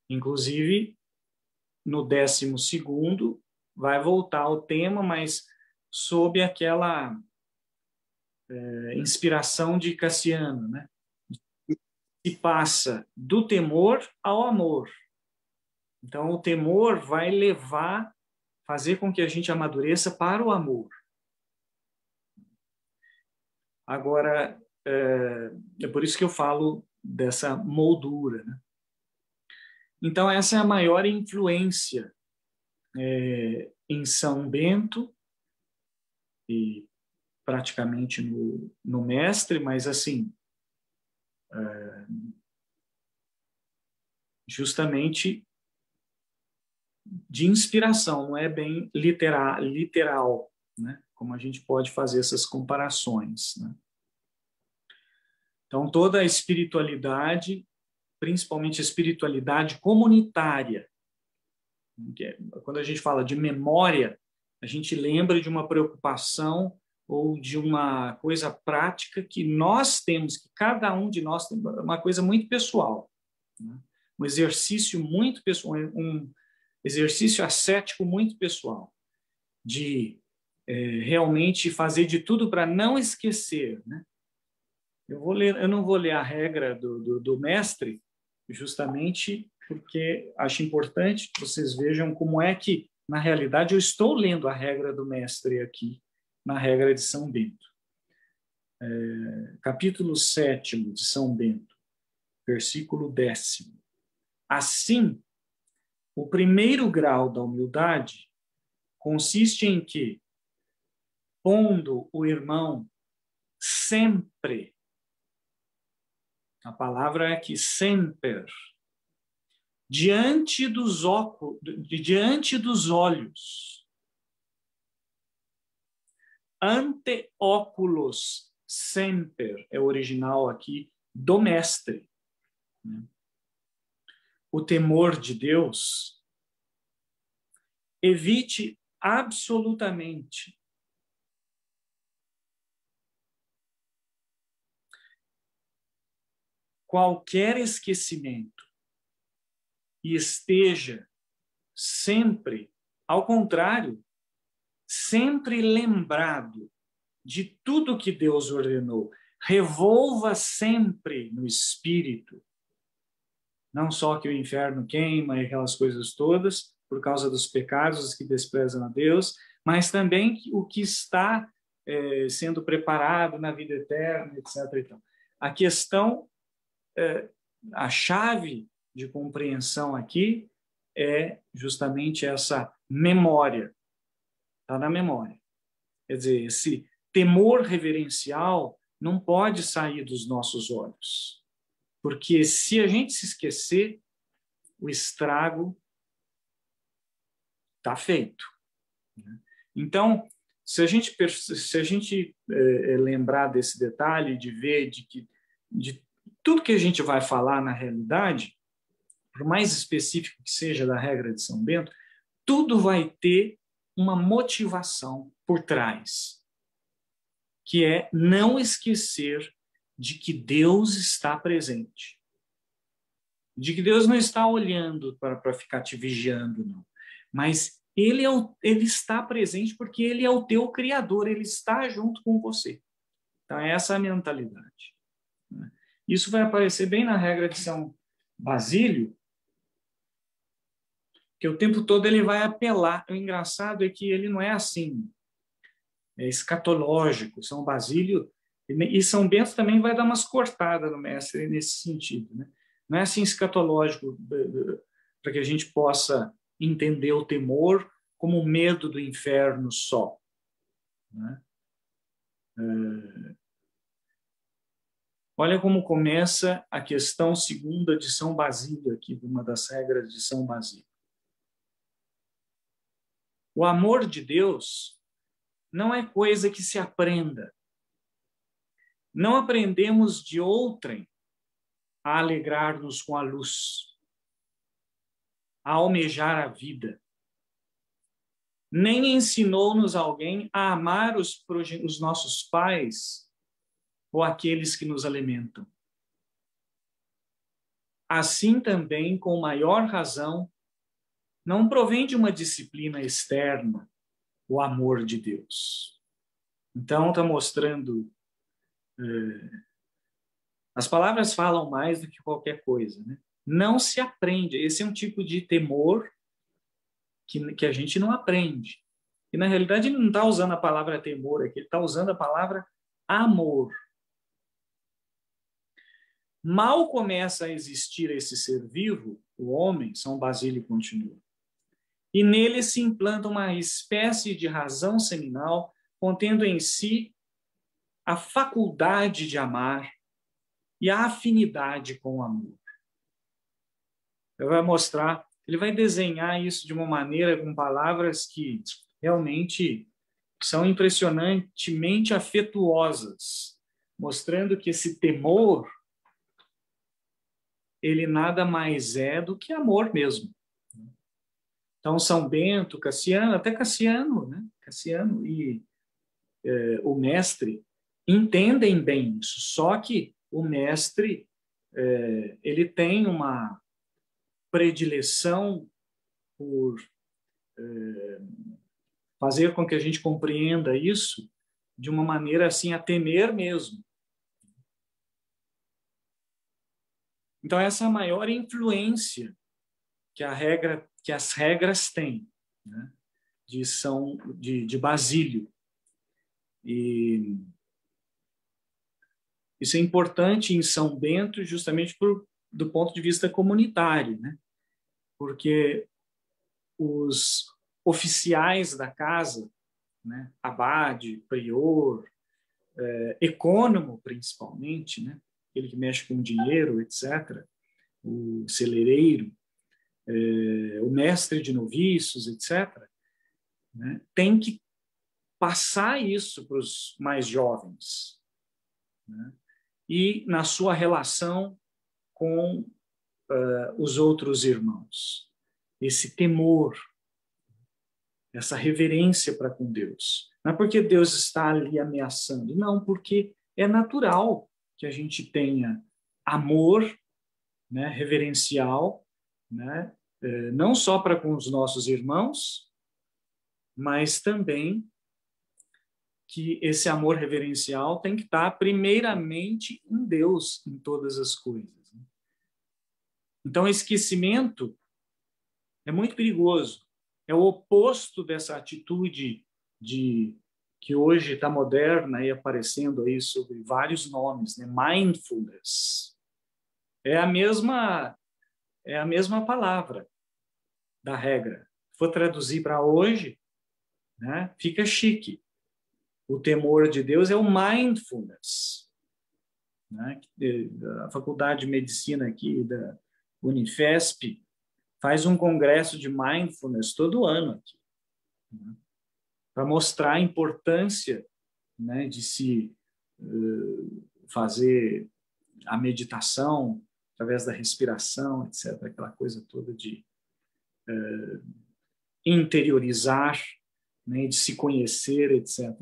Inclusive, no 12º vai voltar ao tema, mas sob aquela inspiração de Cassiano, né? Se passa do temor ao amor. Então, o temor vai fazer com que a gente amadureça para o amor. Agora, é por isso que eu falo dessa moldura, né? Então, essa é a maior influência em São Bento e praticamente no mestre, mas assim, justamente de inspiração, não é bem literal, né? Como a gente pode fazer essas comparações, né? Então, toda a espiritualidade, principalmente a espiritualidade comunitária, quando a gente fala de memória, a gente lembra de uma preocupação ou de uma coisa prática que nós temos, que cada um de nós tem, uma coisa muito pessoal, né? Um exercício muito pessoal, um exercício ascético muito pessoal, de realmente fazer de tudo para não esquecer, né? Eu não vou ler a regra do mestre, justamente porque acho importante que vocês vejam como é que, na realidade, eu estou lendo a regra do mestre aqui, na regra de São Bento. Capítulo 7 de São Bento, versículo 10. Assim, o primeiro grau da humildade consiste em que, pondo o irmão sempre, a palavra é aqui, sempre, diante dos olhos, ante oculos semper, é o original aqui do mestre. O temor de Deus, evite absolutamente qualquer esquecimento e esteja sempre, ao contrário, sempre lembrado de tudo que Deus ordenou. Revolva sempre no espírito, não só que o inferno queima e aquelas coisas todas, por causa dos pecados que desprezam a Deus, mas também o que está sendo preparado na vida eterna, etc. Então, a questão, a chave de compreensão aqui é justamente essa memória. Está na memória. Quer dizer, esse temor reverencial não pode sair dos nossos olhos. Porque se a gente se esquecer, o estrago está feito. Então, se a gente lembrar desse detalhe, de ver de tudo que a gente vai falar na realidade, por mais específico que seja da regra de São Bento, tudo vai ter uma motivação por trás, que é não esquecer de que Deus está presente. De que Deus não está olhando para ficar te vigiando, não. Mas ele está presente porque ele é o teu Criador, ele está junto com você. Então, essa é a mentalidade. Isso vai aparecer bem na regra de São Basílio, que o tempo todo ele vai apelar. O engraçado é que ele não é assim, é escatológico. São Basílio e São Bento também vai dar umas cortadas no mestre nesse sentido, né? Não é assim escatológico para que a gente possa entender o temor como o medo do inferno só, né? Olha como começa a questão segunda de São Basílio, aqui, uma das regras de São Basílio. O amor de Deus não é coisa que se aprenda. Não aprendemos de outrem a alegrar-nos com a luz, a almejar a vida. Nem ensinou-nos alguém a amar os nossos pais ou aqueles que nos alimentam. Assim também, com maior razão, não provém de uma disciplina externa o amor de Deus. Então, está mostrando... as palavras falam mais do que qualquer coisa, né? Não se aprende. Esse é um tipo de temor que a gente não aprende. E, na realidade, ele não está usando a palavra temor aqui, ele está usando a palavra amor. Mal começa a existir esse ser vivo, o homem, São Basílio continua, e nele se implanta uma espécie de razão seminal, contendo em si a faculdade de amar e a afinidade com o amor. Ele vai mostrar, ele vai desenhar isso de uma maneira com palavras que realmente são impressionantemente afetuosas, mostrando que esse temor, ele nada mais é do que amor mesmo. Então, São Bento, Cassiano, até Cassiano, né? Cassiano e o mestre entendem bem isso, só que o mestre ele tem uma predileção por fazer com que a gente compreenda isso de uma maneira assim a temer mesmo. Então essa é a maior influência que as regras têm, né, de Basílio. E isso é importante em São Bento justamente do ponto de vista comunitário, né? Porque os oficiais da casa, né, abade, prior, ecônomo principalmente, né, ele que mexe com dinheiro, etc., o celeireiro, o mestre de noviços, etc., né, tem que passar isso para os mais jovens, né, e na sua relação com os outros irmãos. Esse temor, essa reverência para com Deus. Não é porque Deus está ali ameaçando, não, porque é natural que a gente tenha amor, né, reverencial, né, não só para com os nossos irmãos, mas também que esse amor reverencial tem que estar primeiramente em Deus, em todas as coisas. Então, esquecimento é muito perigoso. É o oposto dessa atitude que hoje está moderna e aparecendo aí sob vários nomes, né? Mindfulness. É a mesma palavra da regra. Se for traduzir para hoje, né, fica chique. O temor de Deus é o mindfulness, né? A Faculdade de Medicina aqui da Unifesp faz um congresso de mindfulness todo ano aqui, né, para mostrar a importância, né, de se fazer a meditação através da respiração, etc., aquela coisa toda de interiorizar, né, de se conhecer, etc.,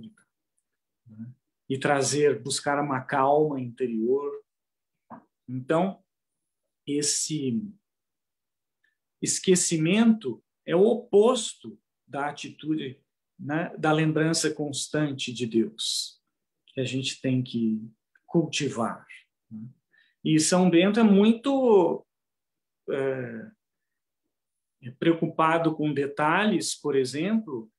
né, e buscar uma calma interior. Então, esse esquecimento é o oposto da atitude, né, da lembrança constante de Deus, que a gente tem que cultivar, né? E São Bento é muito preocupado com detalhes. Por exemplo,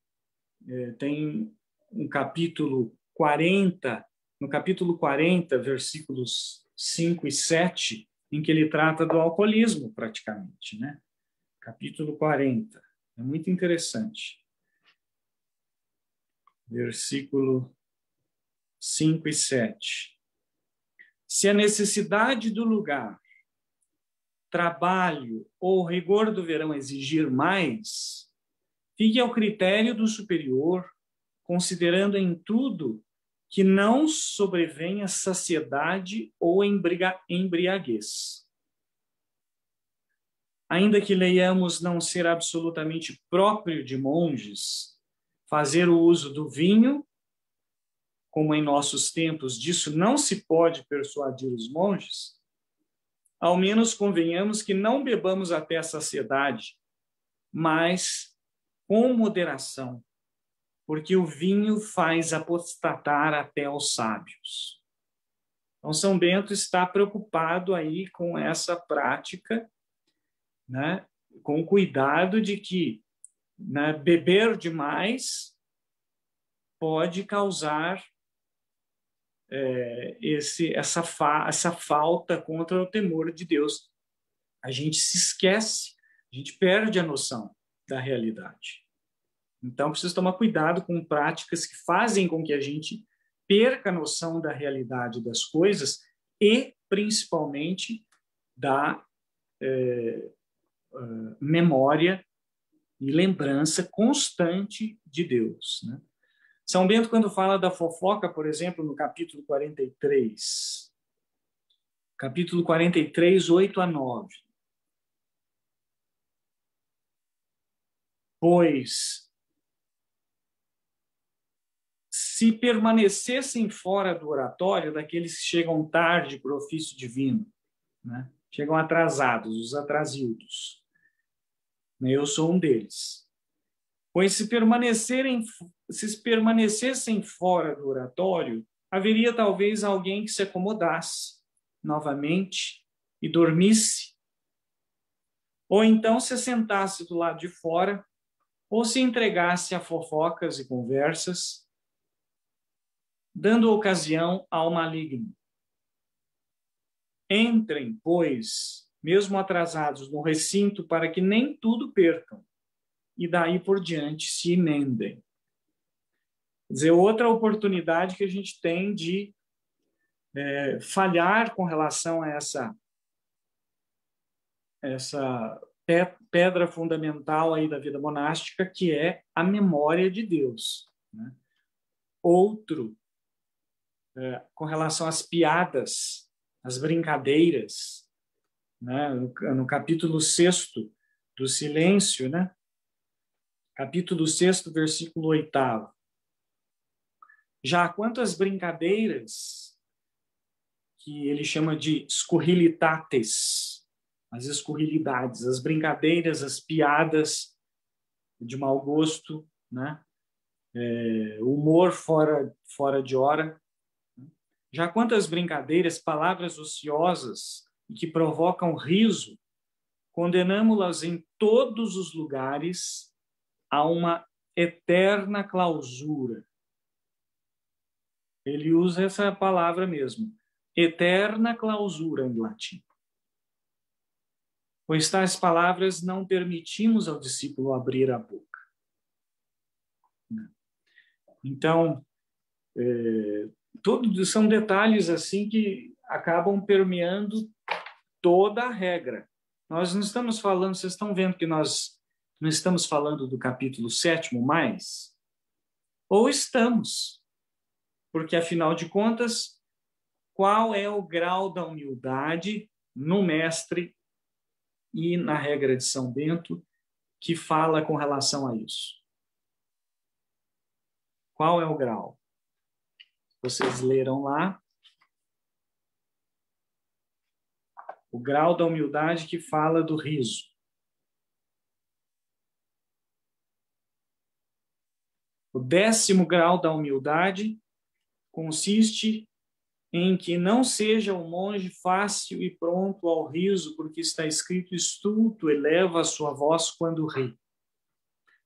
tem um capítulo 40, no capítulo 40, versículos 5 e 7, em que ele trata do alcoolismo, praticamente, né? Capítulo 40. É muito interessante. Versículo 5 e 7. Se a necessidade do lugar, trabalho ou rigor do verão exigir mais, fique ao critério do superior, considerando em tudo que não sobrevenha saciedade ou embriaguez. Ainda que leiamos não ser absolutamente próprio de monges fazer o uso do vinho, como em nossos tempos disso não se pode persuadir os monges, ao menos convenhamos que não bebamos até a saciedade, mas com moderação, porque o vinho faz apostatar até os sábios. Então, São Bento está preocupado aí com essa prática, né, com cuidado de que, né, beber demais pode causar essa falta contra o temor de Deus. A gente se esquece, a gente perde a noção da realidade. Então, precisa tomar cuidado com práticas que fazem com que a gente perca a noção da realidade das coisas e, principalmente, da memória e lembrança constante de Deus, né? São Bento, quando fala da fofoca, por exemplo, no capítulo 43, 8 a 9. Pois se permanecessem fora do oratório, daqueles que chegam tarde para o ofício divino, né? Chegam atrasados, os atrasildos. Eu sou um deles. Pois se permanecessem fora do oratório, haveria talvez alguém que se acomodasse novamente e dormisse, ou então se sentasse do lado de fora, ou se entregasse a fofocas e conversas, dando ocasião ao maligno. Entrem, pois, mesmo atrasados no recinto, para que nem tudo percam, e daí por diante se emendem. Quer dizer, outra oportunidade que a gente tem de falhar com relação a essa pedra fundamental aí da vida monástica, que é a memória de Deus, né? Outro, com relação às piadas, às brincadeiras, né? No capítulo 6º do Silêncio, né? Capítulo 6º, versículo 8º. Já quanto às brincadeiras, que ele chama de scurrilitates, as escurrilidades, as brincadeiras, as piadas de mau gosto, né? Humor fora de hora. Já quanto às brincadeiras, palavras ociosas e que provocam riso, condenamo-las em todos os lugares a uma eterna clausura. Ele usa essa palavra mesmo, eterna clausura em latim. Pois tais palavras não permitimos ao discípulo abrir a boca. Então, são detalhes assim que acabam permeando toda a regra. Nós não estamos falando, vocês estão vendo que nós não estamos falando do capítulo 7º mais? Ou estamos? Porque, afinal de contas, qual é o grau da humildade no mestre e na regra de São Bento que fala com relação a isso? Qual é o grau? Vocês leram lá. O grau da humildade que fala do riso. O 10º grau da humildade consiste em que não seja o monge fácil e pronto ao riso, porque está escrito, estulto eleva a sua voz quando ri.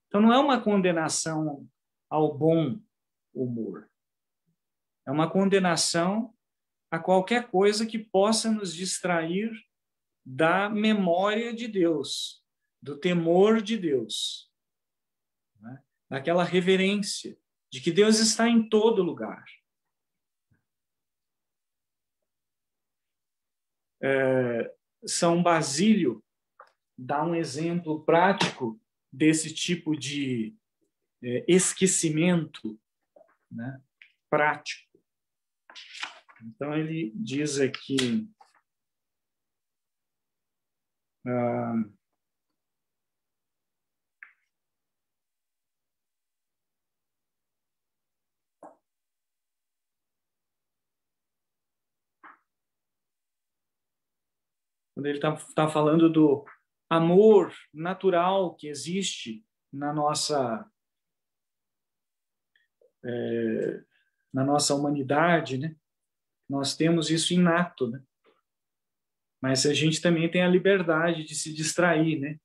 Então não é uma condenação ao bom humor. É uma condenação a qualquer coisa que possa nos distrair da memória de Deus, do temor de Deus, né? Daquela reverência de que Deus está em todo lugar. São Basílio dá um exemplo prático desse tipo de esquecimento, né, prático. Então, ele diz aqui... quando ele está falando do amor natural que existe na nossa humanidade, né? Nós temos isso inato, né? Mas a gente também tem a liberdade de se distrair, né?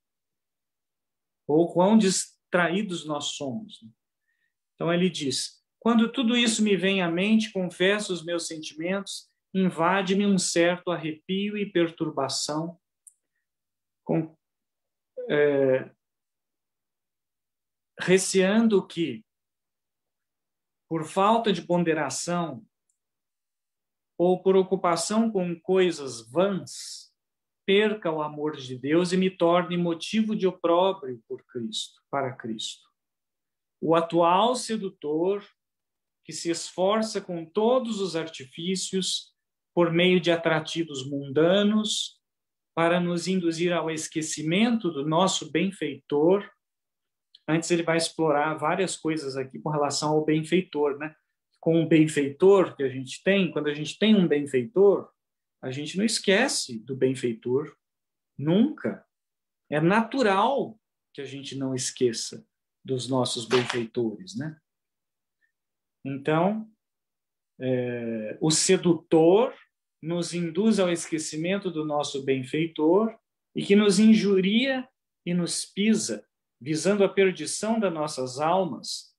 Ou quão distraídos nós somos, né? Então ele diz, quando tudo isso me vem à mente, confesso os meus sentimentos, invade-me um certo arrepio e perturbação, receando que, por falta de ponderação ou por ocupação com coisas vãs, perca o amor de Deus e me torne motivo de opróbrio para Cristo. O atual sedutor, que se esforça com todos os artifícios por meio de atrativos mundanos, para nos induzir ao esquecimento do nosso benfeitor. Antes ele vai explorar várias coisas aqui com relação ao benfeitor, né? com o benfeitor que a gente tem, quando a gente tem um benfeitor, a gente não esquece do benfeitor nunca. É natural que a gente não esqueça dos nossos benfeitores, né? Então, o sedutor nos induz ao esquecimento do nosso benfeitor e que nos injuria e nos pisa, visando a perdição das nossas almas.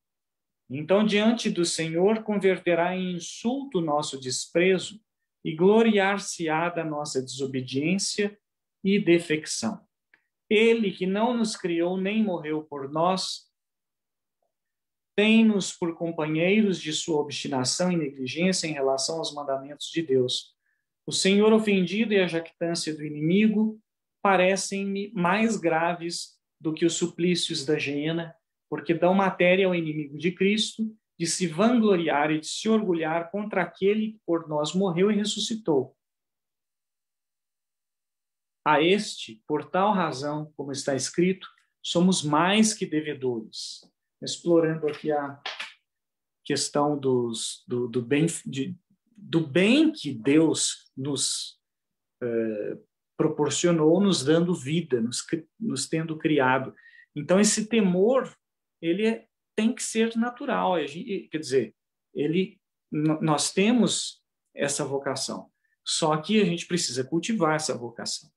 Então, diante do Senhor, converterá em insulto o nosso desprezo e gloriar-se-á da nossa desobediência e defecção. Ele, que não nos criou nem morreu por nós, tem-nos por companheiros de sua obstinação e negligência em relação aos mandamentos de Deus. O Senhor ofendido e a jactância do inimigo parecem-me mais graves do que os suplícios da hiena, porque dão matéria ao inimigo de Cristo de se vangloriar e de se orgulhar contra aquele que por nós morreu e ressuscitou. A este, por tal razão, como está escrito, somos mais que devedores. Explorando aqui a questão do bem que Deus nos proporcionou, nos dando vida, nos tendo criado. Então, esse temor, ele tem que ser natural. Quer dizer, nós temos essa vocação, só que a gente precisa cultivar essa vocação.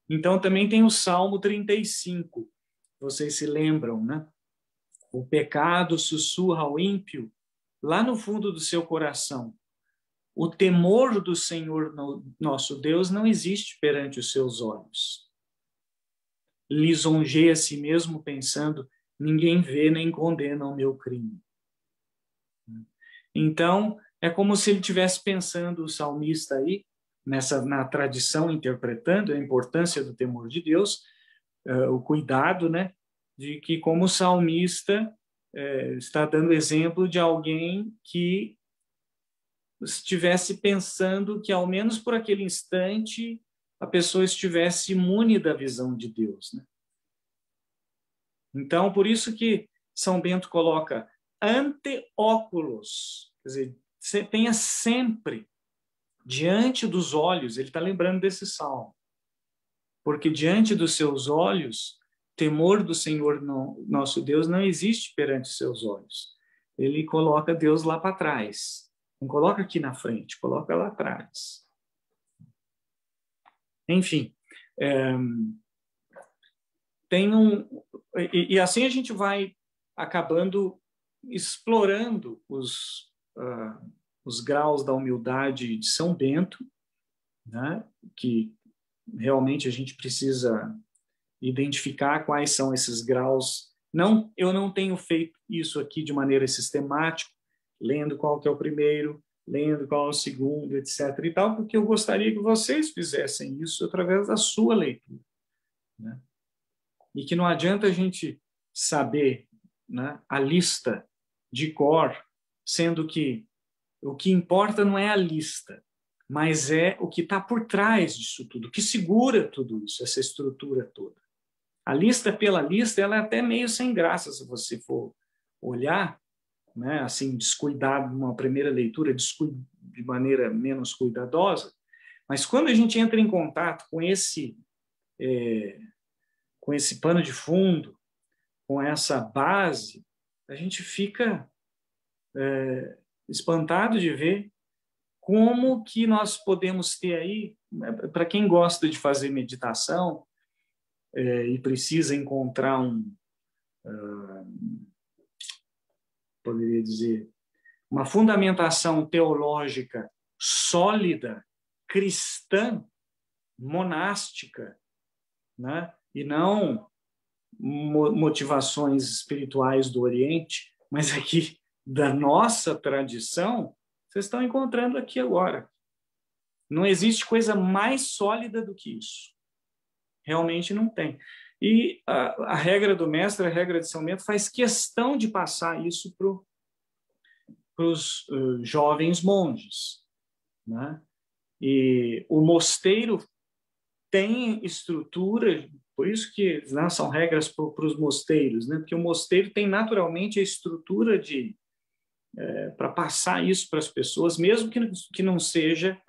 Então, também tem o Salmo 35, vocês se lembram, né? O pecado sussurra ao ímpio lá no fundo do seu coração. O temor do Senhor, nosso Deus, não existe perante os seus olhos. Lisonjeia a si mesmo pensando, ninguém vê nem condena o meu crime. Então, é como se ele estivesse pensando, o salmista aí, na tradição, interpretando a importância do temor de Deus, o cuidado, né, de que como salmista está dando exemplo de alguém que estivesse pensando que, ao menos por aquele instante, a pessoa estivesse imune da visão de Deus, né? Então, por isso que São Bento coloca ante óculos, quer dizer, tenha sempre diante dos olhos, ele está lembrando desse salmo, porque diante dos seus olhos, temor do Senhor nosso Deus não existe perante os seus olhos. Ele coloca Deus lá para trás, não coloca aqui na frente, coloca lá atrás. Enfim, e assim a gente vai acabando explorando os graus da humildade de São Bento, né, que realmente a gente precisa identificar quais são esses graus. Eu não tenho feito isso aqui de maneira sistemática, lendo qual que é o primeiro, lendo qual é o segundo, etc. e tal, porque eu gostaria que vocês fizessem isso através da sua leitura, né? E que não adianta a gente saber, né, a lista de cor, sendo que o que importa não é a lista, mas é o que está por trás disso tudo, o que segura tudo isso, essa estrutura toda. A lista pela lista, ela é até meio sem graça, se você for olhar, né, assim, descuidado numa primeira leitura, de maneira menos cuidadosa, mas quando a gente entra em contato com esse pano de fundo, com essa base, a gente fica espantado de ver como que nós podemos ter aí, para quem gosta de fazer meditação e precisa encontrar poderia dizer, uma fundamentação teológica sólida, cristã, monástica, né? E não motivações espirituais do Oriente, mas aqui da nossa tradição, vocês estão encontrando aqui agora. Não existe coisa mais sólida do que isso. Realmente não tem. E a regra do mestre, a regra de São Bento, faz questão de passar isso para os jovens monges, né? E o mosteiro tem estrutura, por isso que, né, são regras para os mosteiros, né? Porque o mosteiro tem naturalmente a estrutura de para passar isso para as pessoas, mesmo que não seja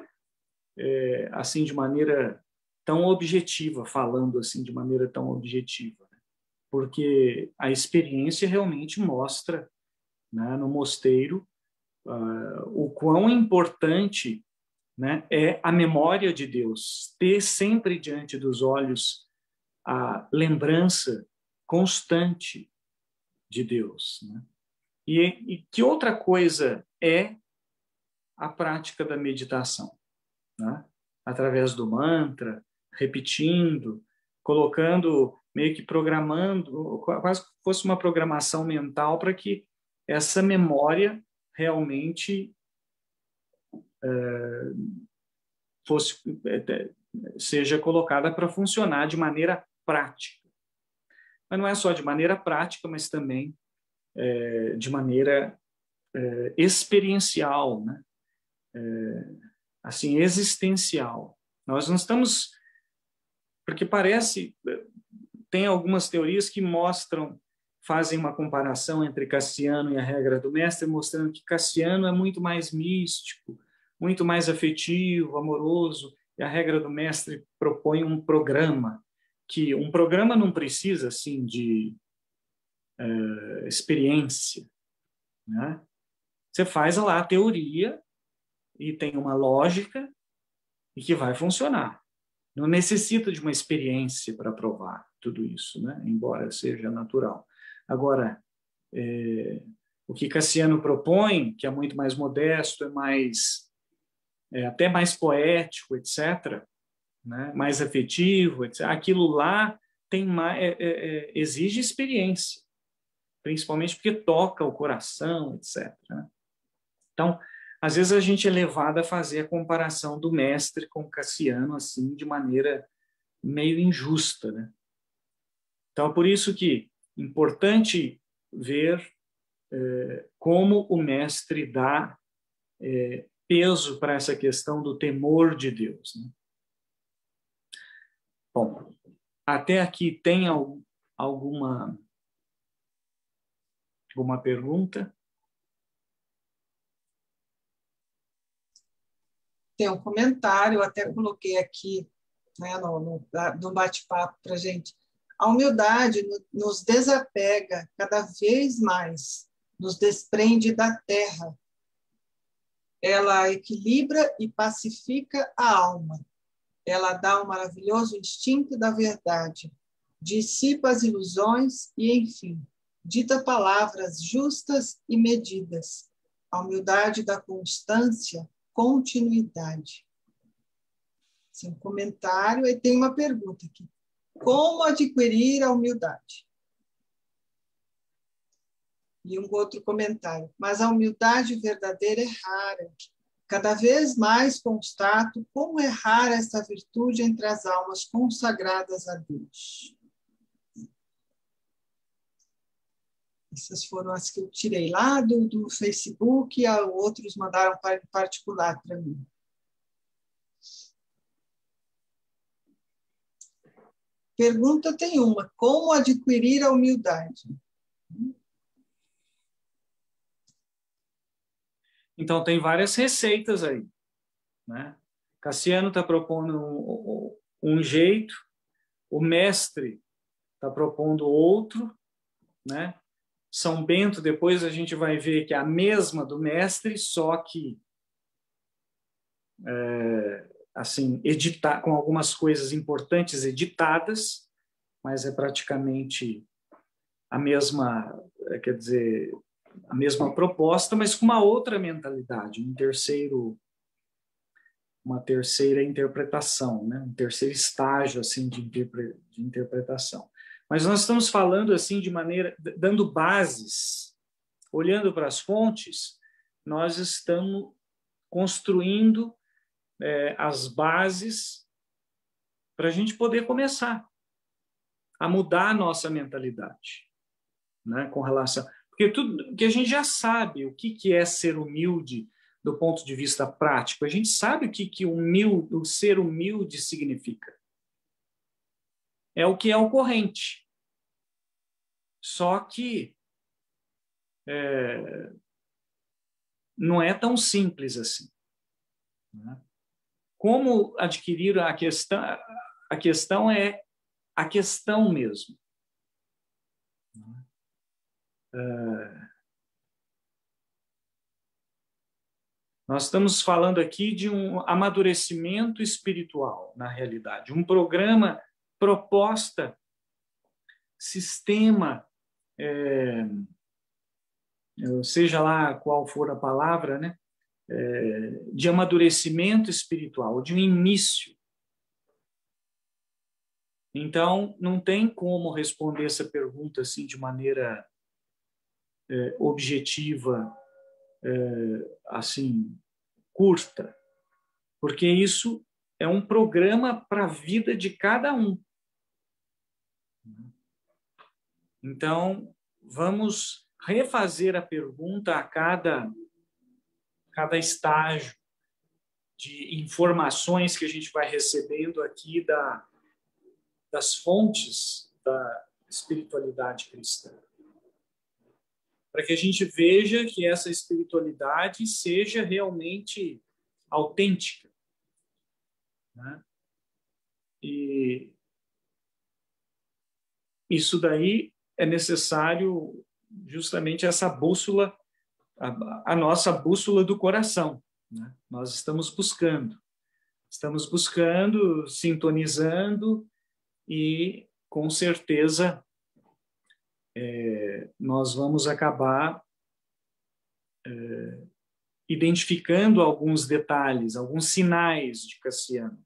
assim de maneira tão objetiva, falando assim de maneira tão objetiva, né? Porque a experiência realmente mostra, né, no mosteiro o quão importante, né, é a memória de Deus, ter sempre diante dos olhos a lembrança constante de Deus, né? E que outra coisa é a prática da meditação, né? Através do mantra, repetindo, colocando, meio que programando, quase que fosse uma programação mental para que essa memória realmente seja colocada para funcionar de maneira prática. Mas não é só de maneira prática, mas também de maneira experiencial, né? Assim, existencial. Nós não estamos... Porque parece... Tem algumas teorias que fazem uma comparação entre Cassiano e a regra do mestre, mostrando que Cassiano é muito mais místico, muito mais afetivo, amoroso, e a regra do mestre propõe um programa, que um programa não precisa, assim, de experiência, né? Você faz lá a teoria e tem uma lógica e que vai funcionar. Não necessita de uma experiência para provar tudo isso, né? Embora seja natural. Agora, o que Cassiano propõe, que é muito mais modesto, até mais poético, etc., né? Mais afetivo, etc., aquilo lá exige experiência, principalmente porque toca o coração, etc., né? Então, às vezes a gente é levado a fazer a comparação do mestre com Cassiano assim de maneira meio injusta, né? Então, por isso que é importante ver como o mestre dá peso para essa questão do temor de Deus, né? Bom, até aqui tem alguma pergunta? Tem um comentário, eu até coloquei aqui, né, no bate-papo para a gente. A humildade nos desapega cada vez mais, nos desprende da terra. Ela equilibra e pacifica a alma. Ela dá um maravilhoso instinto da verdade, dissipa as ilusões e, enfim, dita palavras justas e medidas. A humildade da constância, continuidade. Esse é um comentário, e tem uma pergunta aqui. Como adquirir a humildade? E um outro comentário. Mas a humildade verdadeira é rara. Cada vez mais constato como é rara esta virtude entre as almas consagradas a Deus. Essas foram as que eu tirei lá do Facebook, e outros mandaram em particular para mim. Pergunta tem uma: como adquirir a humildade? Então, tem várias receitas aí, né? Cassiano está propondo um jeito, o mestre está propondo outro, né? São Bento, depois a gente vai ver que é a mesma do mestre, só que assim, com algumas coisas importantes editadas, mas é praticamente a mesma, quer dizer, a mesma proposta, mas com uma outra mentalidade, uma terceira interpretação, né? Um terceiro estágio assim de interpretação. Mas nós estamos falando assim de maneira, dando bases, olhando para as fontes, nós estamos construindo as bases para a gente poder começar a mudar a nossa mentalidade, né? Com relação, porque tudo que a gente já sabe o que é ser humilde do ponto de vista prático, a gente sabe o que o ser humilde significa. É o que é ocorrente. Só que não é tão simples assim. Né? Como adquirir a questão? A questão é a questão mesmo. Nós estamos falando aqui de um amadurecimento espiritual, na realidade. Um programa, proposta, sistema, seja lá qual for a palavra, né? De amadurecimento espiritual, de um início. Então, não tem como responder essa pergunta assim de maneira objetiva, assim, curta, porque isso é um programa para a vida de cada um. Então, vamos refazer a pergunta a cada estágio de informações que a gente vai recebendo aqui das fontes da espiritualidade cristã. Para que a gente veja que essa espiritualidade seja realmente autêntica. Né? E isso daí é necessário justamente essa bússola, a nossa bússola do coração. Né? Nós estamos buscando, sintonizando e, com certeza, nós vamos acabar identificando alguns detalhes, alguns sinais de Cassiano.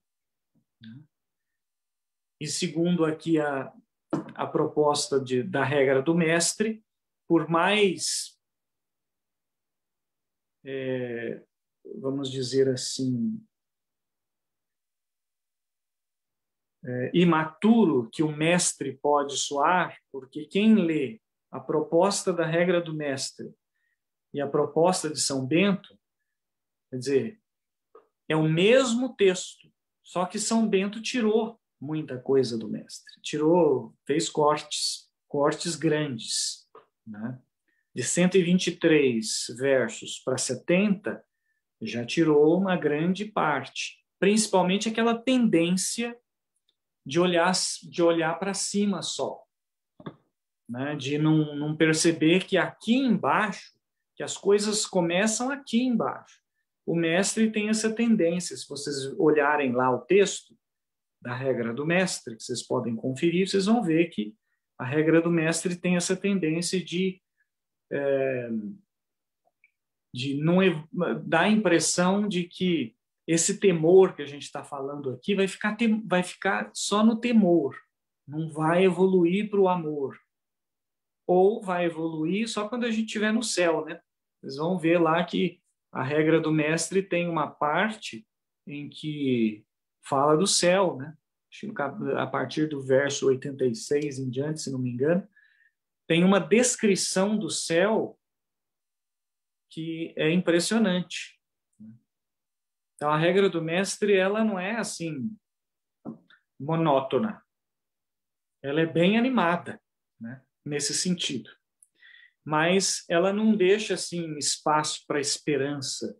E segundo aqui a proposta da regra do mestre, por mais, vamos dizer assim, imaturo que o mestre pode soar, porque quem lê a proposta da regra do mestre e a proposta de São Bento, quer dizer, é o mesmo texto, só que São Bento tirou muita coisa do mestre, fez cortes grandes, né? De 123 versos para 70, já tirou uma grande parte, principalmente aquela tendência de olhar para cima só, né? De não perceber que aqui embaixo, que as coisas começam aqui embaixo. O mestre tem essa tendência, se vocês olharem lá o texto da regra do mestre, que vocês podem conferir, vocês vão ver que a regra do mestre tem essa tendência de não dar a impressão de que esse temor que a gente está falando aqui vai ficar só no temor, não vai evoluir para o amor. Ou vai evoluir só quando a gente estiver no céu, né? Vocês vão ver lá que a regra do mestre tem uma parte em que fala do céu, né? A partir do verso 86 em diante, se não me engano, tem uma descrição do céu que é impressionante. Então, a regra do mestre, ela não é assim monótona. Ela é bem animada, né? Nesse sentido. Mas ela não deixa assim espaço para esperança,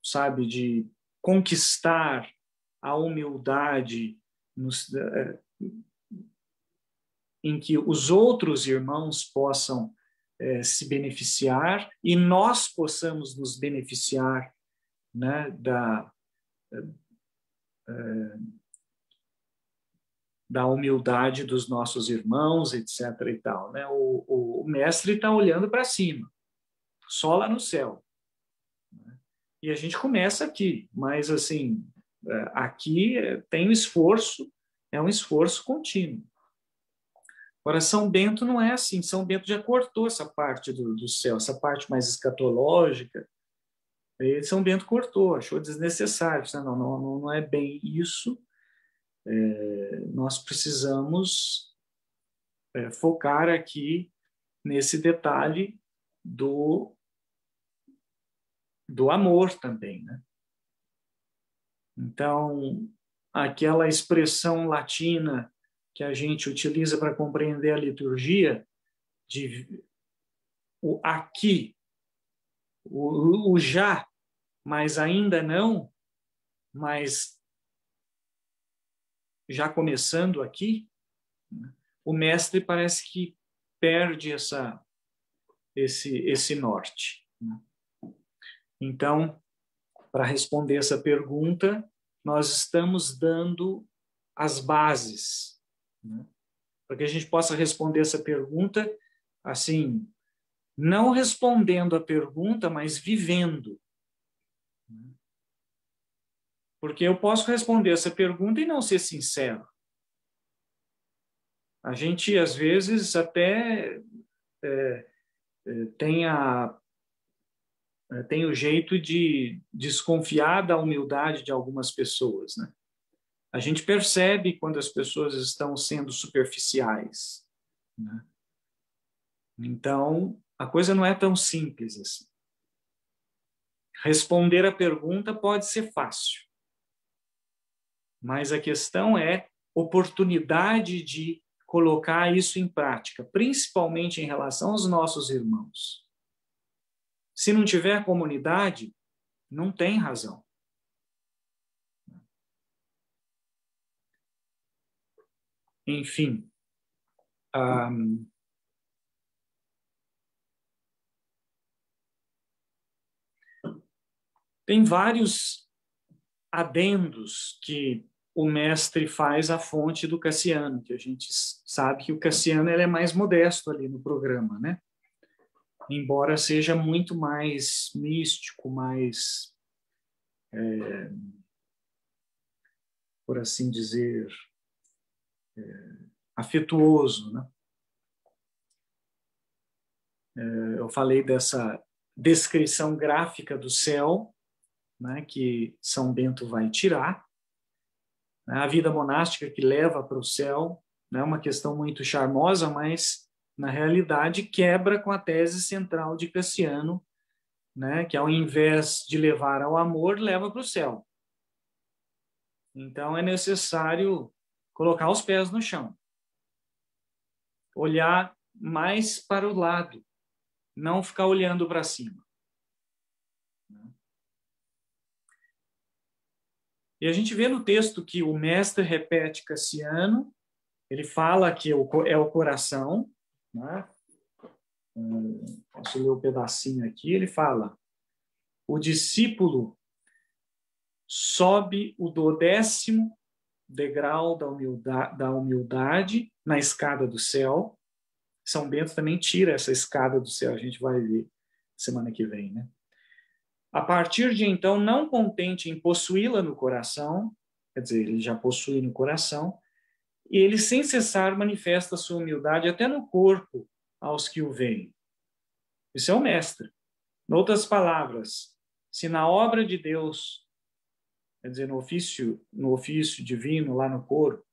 sabe, de conquistar a humildade em que os outros irmãos possam se beneficiar e nós possamos nos beneficiar, né, da humildade dos nossos irmãos, etc. e tal, né? O mestre está olhando para cima, só lá no céu. E a gente começa aqui, mas assim, aqui tem um esforço, é um esforço contínuo. Agora, São Bento não é assim. São Bento já cortou essa parte do céu, essa parte mais escatológica. E São Bento cortou, achou desnecessário. Não é bem isso. Nós precisamos focar aqui nesse detalhe do amor também, né? Então, aquela expressão latina que a gente utiliza para compreender a liturgia, de o aqui o já, mas ainda não, mas já começando aqui, o mestre parece que perde esse norte. Então, para responder essa pergunta, nós estamos dando as bases, né? Para que a gente possa responder essa pergunta, assim, não respondendo a pergunta, mas vivendo. Porque eu posso responder essa pergunta e não ser sincero. A gente, às vezes, até tem o jeito de desconfiar da humildade de algumas pessoas, né? A gente percebe quando as pessoas estão sendo superficiais, né? Então, a coisa não é tão simples assim. Responder a pergunta pode ser fácil, mas a questão é oportunidade de colocar isso em prática, principalmente em relação aos nossos irmãos. Se não tiver comunidade, não tem razão. Enfim, tem vários adendos que o mestre faz à fonte do Cassiano, que a gente sabe que o Cassiano ele é mais modesto ali no programa, né? Embora seja muito mais místico, mais, por assim dizer, afetuoso, né? Eu falei dessa descrição gráfica do céu, né, que São Bento vai tirar. A vida monástica que leva para o céu é uma questão muito charmosa, mas, na realidade, quebra com a tese central de Cassiano, né, que, ao invés de levar ao amor, leva para o céu. Então, é necessário colocar os pés no chão, olhar mais para o lado, não ficar olhando para cima. E a gente vê no texto que o mestre repete Cassiano, ele fala que é o coração, né? Posso ler um pedacinho aqui, ele fala: o discípulo sobe o 12º degrau da humildade na escada do céu. São Bento também tira essa escada do céu, a gente vai ver semana que vem, né? A partir de então, não contente em possuí-la no coração, quer dizer, ele já possui no coração, e ele sem cessar manifesta sua humildade até no corpo aos que o veem. Isso é o mestre. Em outras palavras, se na obra de Deus, quer dizer, no ofício divino, lá no coro,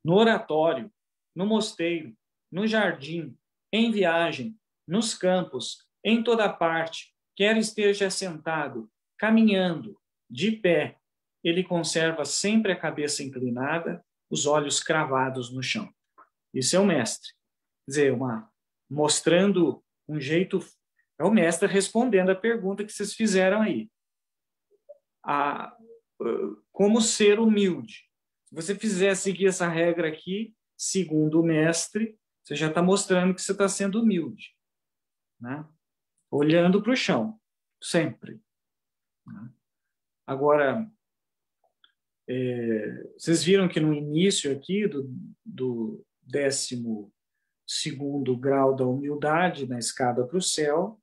no oratório, no mosteiro, no jardim, em viagem, nos campos, em toda parte, quer esteja sentado, caminhando, de pé, ele conserva sempre a cabeça inclinada, os olhos cravados no chão. Isso é o mestre. Quer dizer, mostrando um jeito... É o mestre respondendo a pergunta que vocês fizeram aí. Como ser humilde. Se você seguir essa regra aqui, segundo o mestre, você já está mostrando que você está sendo humilde, né? Olhando para o chão, sempre. Agora, vocês viram que no início aqui do 12º grau da humildade, na escada para o céu,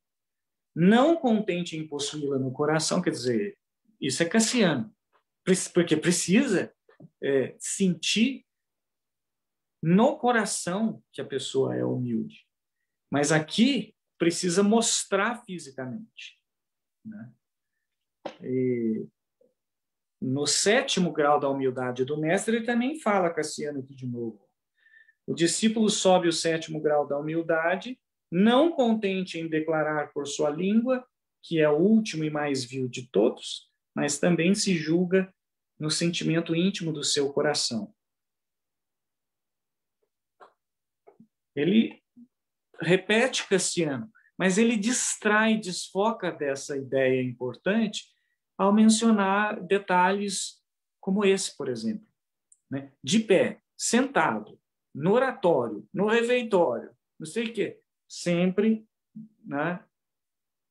não contente em possuí-la no coração, quer dizer, isso é Cassiano, porque precisa sentir no coração que a pessoa é humilde. Mas aqui precisa mostrar fisicamente, né? E no 7º grau da humildade do mestre, ele também fala, Cassiano aqui de novo. O discípulo sobe o 7º grau da humildade, não contente em declarar por sua língua, que é o último e mais vil de todos, mas também se julga no sentimento íntimo do seu coração. Ele repete Cassiano, Mas ele distrai, desfoca dessa ideia importante ao mencionar detalhes como esse, por exemplo, né? De pé, sentado, no oratório, no refeitório, não sei o quê, sempre, né?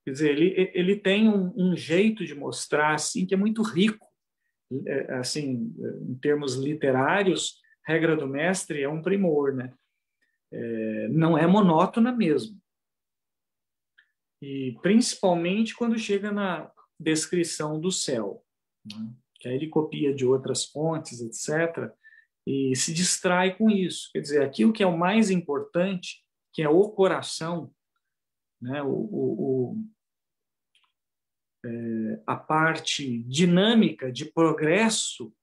Quer dizer, ele tem um jeito de mostrar assim que é muito rico, assim, em termos literários, regra do mestre é um primor, né? Não é monótona mesmo. E principalmente quando chega na descrição do céu, né? Que aí ele copia de outras fontes, etc., e se distrai com isso. Quer dizer, aquilo que é o mais importante, que é o coração, né? A parte dinâmica de progresso,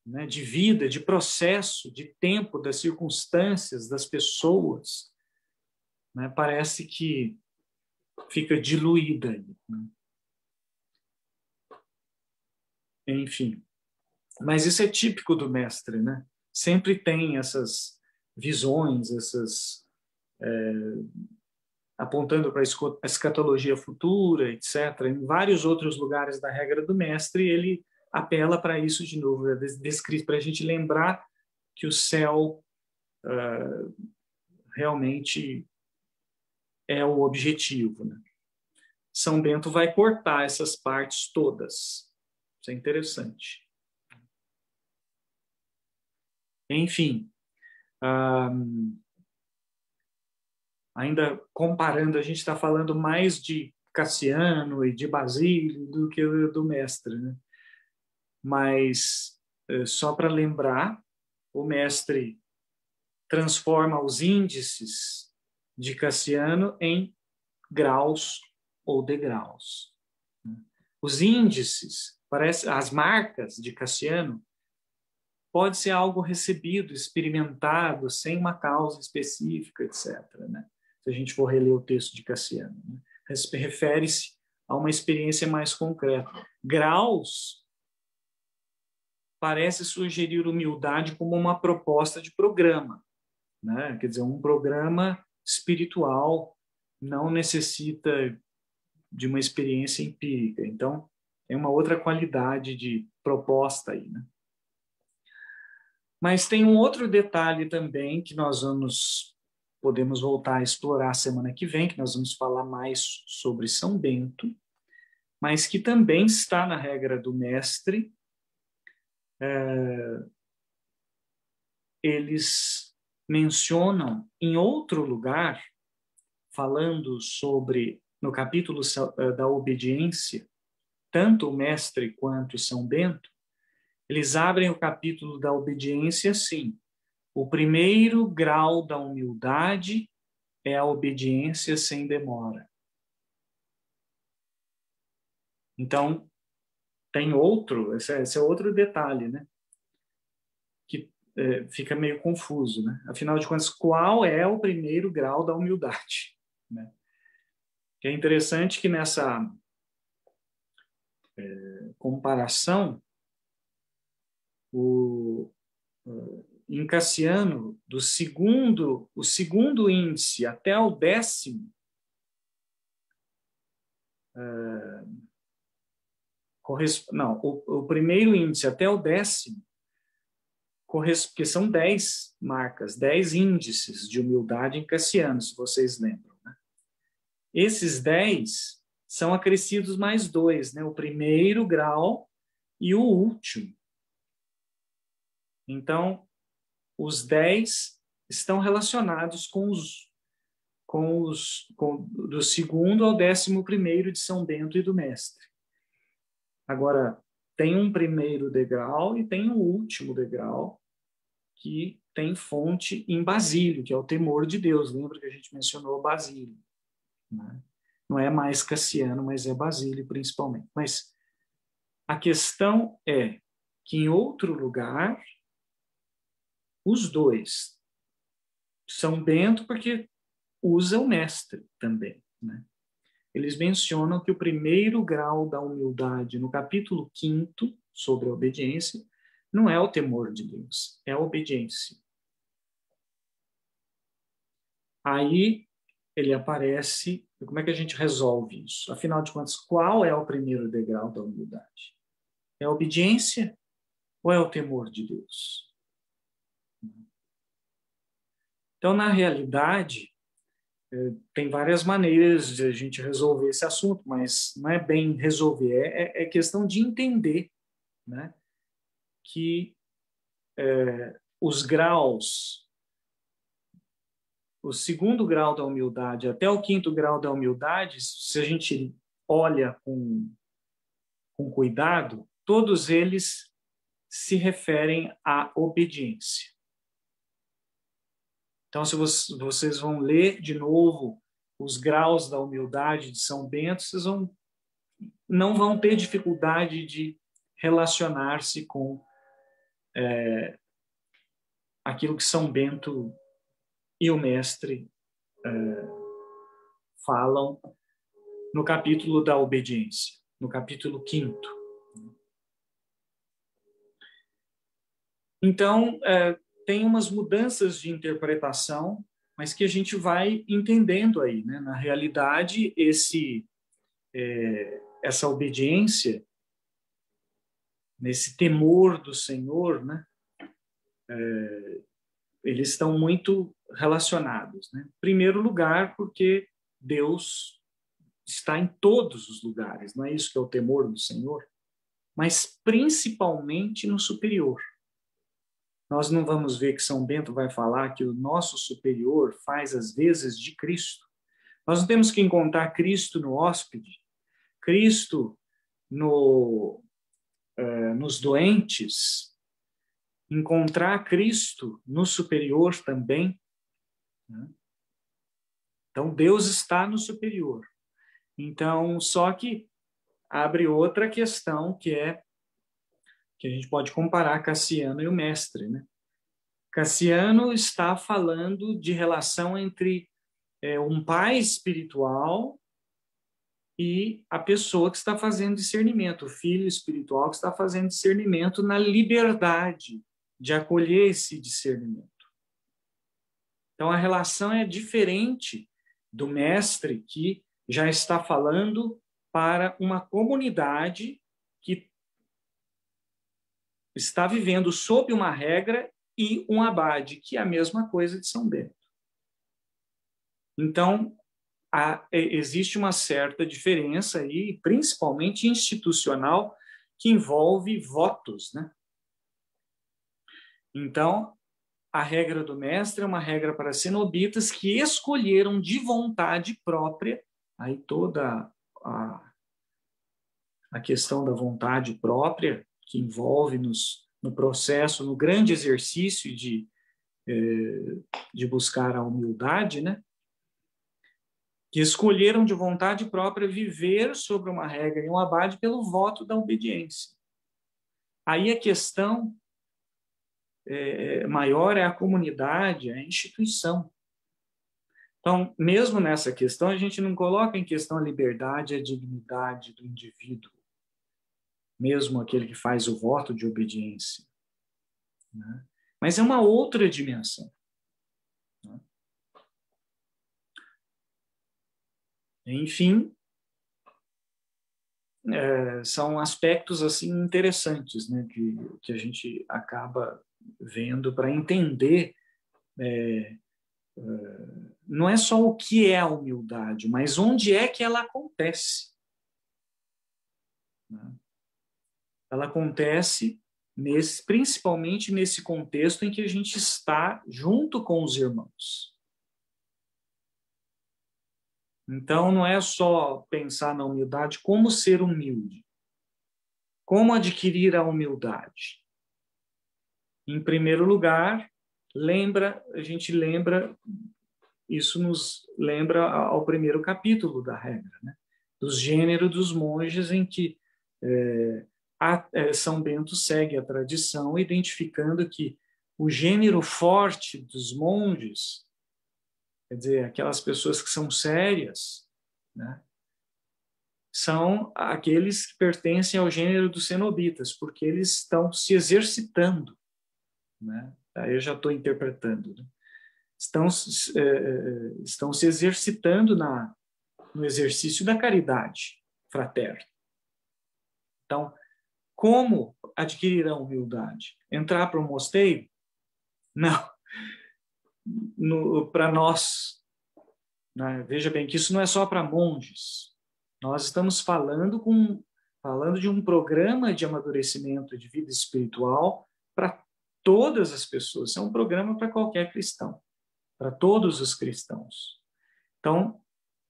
né? De vida, de processo, de tempo, das circunstâncias, das pessoas, né? Parece que fica diluída. Né? Enfim. Mas isso é típico do mestre, né? Sempre tem essas visões, apontando para a escatologia futura, etc. Em vários outros lugares da regra do mestre, ele apela para isso de novo, descrito para a gente lembrar que o céu realmente é o objetivo, né? São Bento vai cortar essas partes todas. Isso é interessante. Enfim, ainda comparando, a gente está falando mais de Cassiano e de Basílio do que do mestre, né? Mas, só para lembrar, o mestre transforma os índices de Cassiano em graus ou degraus. Os índices, as marcas de Cassiano, pode ser algo recebido, experimentado, sem uma causa específica, etc., né? Se a gente for reler o texto de Cassiano, né? Refere-se a uma experiência mais concreta. Graus parece sugerir humildade como uma proposta de programa, né? Quer dizer, um programa espiritual não necessita de uma experiência empírica. Então, é uma outra qualidade de proposta aí, né? Mas tem um outro detalhe também que nós podemos voltar a explorar semana que vem, que nós vamos falar mais sobre São Bento, mas que também está na regra do mestre. Eles mencionam em outro lugar, falando sobre, no capítulo da obediência, tanto o mestre quanto São Bento, eles abrem o capítulo da obediência assim: o primeiro grau da humildade é a obediência sem demora. Então, tem esse é outro detalhe, né? Que fica meio confuso, né? Afinal de contas, qual é o primeiro grau da humildade? Né? Que é interessante que nessa comparação, em Cassiano, o segundo índice até o 10º, o primeiro índice até o 10º, porque são 10 marcas, 10 índices de humildade em Cassiano, se vocês lembram. Né? Esses 10 são acrescidos mais 2, né? O primeiro grau e o último. Então, os 10 estão relacionados do 2º ao 11º de São Bento e do mestre. Agora, tem um primeiro degrau e tem um último degrau que tem fonte em Basílio, que é o temor de Deus. Lembra que a gente mencionou Basílio, né? Não é mais Cassiano, mas é Basílio principalmente. Mas a questão é que em outro lugar, os dois, São Bento, porque usa o mestre também, né? Eles mencionam que o primeiro grau da humildade, no capítulo 5º, sobre a obediência, não é o temor de Deus, é a obediência. Aí ele aparece. Como é que a gente resolve isso? Afinal de contas, qual é o primeiro degrau da humildade? É a obediência ou é o temor de Deus? Então, na realidade, tem várias maneiras de a gente resolver esse assunto, mas não é bem resolver, é questão de entender, né, que os graus, o segundo grau da humildade até o quinto grau da humildade, se a gente olha com cuidado, todos eles se referem à obediência. Então, se vocês vão ler de novo os graus da humildade de São Bento, vocês não vão ter dificuldade de relacionar-se com aquilo que São Bento e o mestre falam no capítulo da obediência, no capítulo 5º. Então, tem umas mudanças de interpretação, mas que a gente vai entendendo aí, né? Na realidade, essa obediência, nesse temor do Senhor, né? Eles estão muito relacionados, né? Em primeiro lugar, porque Deus está em todos os lugares, não é isso que é o temor do Senhor? Mas principalmente no superior. Nós não vamos ver que São Bento vai falar que o nosso superior faz as vezes de Cristo. Nós não temos que encontrar Cristo no hóspede, Cristo nos doentes, encontrar Cristo no superior também. Né? Então, Deus está no superior. Então, só que abre outra questão, que a gente pode comparar Cassiano e o mestre, né? Cassiano está falando de relação entre um pai espiritual e a pessoa que está fazendo discernimento, o filho espiritual que está fazendo discernimento na liberdade de acolher esse discernimento. Então, a relação é diferente do mestre que já está falando para uma comunidade que está vivendo sob uma regra e um abade, que é a mesma coisa de São Bento. Então, existe uma certa diferença aí, principalmente institucional, que envolve votos, né? Então, a regra do mestre é uma regra para cenobitas que escolheram de vontade própria, aí toda a questão da vontade própria, que envolve no processo, no grande exercício de buscar a humildade, né? Que escolheram de vontade própria viver sobre uma regra e um abade pelo voto da obediência. Aí a questão maior é a comunidade, é a instituição. Então, mesmo nessa questão, a gente não coloca em questão a liberdade e a dignidade do indivíduo, mesmo aquele que faz o voto de obediência, né? Mas é uma outra dimensão, né? Enfim, são aspectos assim interessantes, né, que a gente acaba vendo para entender. Não é só o que é a humildade, mas onde é que ela acontece, né? Ela acontece principalmente nesse contexto em que a gente está junto com os irmãos. Então, não é só pensar na humildade como ser humilde. Como adquirir a humildade? Em primeiro lugar, a gente lembra, isso nos lembra ao primeiro capítulo da regra, né? Dos gêneros dos monges, em que São Bento segue a tradição, identificando que o gênero forte dos monges, quer dizer, aquelas pessoas que são sérias, né, são aqueles que pertencem ao gênero dos cenobitas, porque eles estão se exercitando, né? Aí eu já estou interpretando, né? estão se exercitando no exercício da caridade fraterna. Então, como adquirirão humildade? Entrar para o mosteiro? Não. Para nós, né? Veja bem que isso não é só para monges. Nós estamos falando de um programa de amadurecimento de vida espiritual para todas as pessoas. É um programa para qualquer cristão, para todos os cristãos. Então,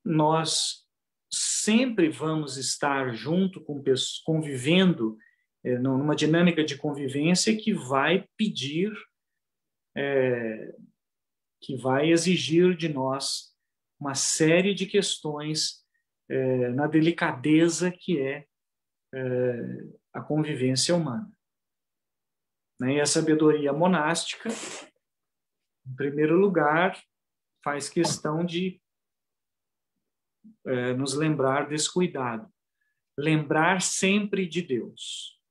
nós sempre vamos estar junto com pessoas, convivendo, numa dinâmica de convivência que vai pedir, que vai exigir de nós uma série de questões na delicadeza que é a convivência humana. E a sabedoria monástica, em primeiro lugar, faz questão de nos lembrar desse cuidado. Lembrar sempre de Deus.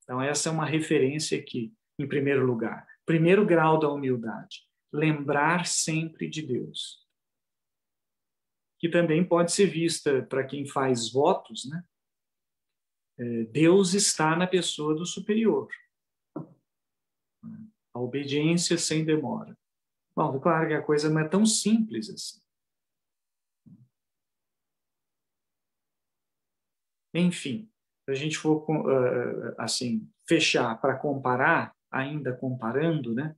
Então, essa é uma referência aqui, em primeiro lugar. Primeiro grau da humildade. Lembrar sempre de Deus. Que também pode ser vista para quem faz votos, né? Deus está na pessoa do superior. A obediência sem demora. Bom, claro que a coisa não é tão simples assim. Enfim, se a gente for assim, fechar para comparar, ainda comparando, né?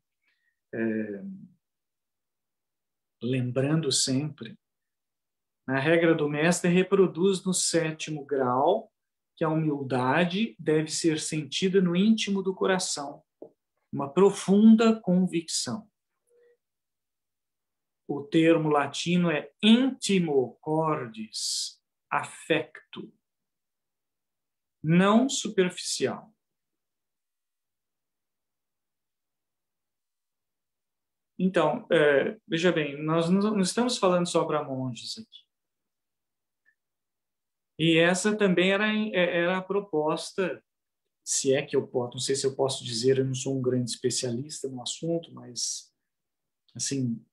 Lembrando sempre, a regra do mestre reproduz no 7º grau que a humildade deve ser sentida no íntimo do coração, uma profunda convicção. O termo latino é intimo cordis, affecto, não superficial. Então, veja bem, nós não estamos falando só para monges aqui. E essa também era a proposta, se é que eu posso, não sei se eu posso dizer, eu não sou um grande especialista no assunto, mas, assim,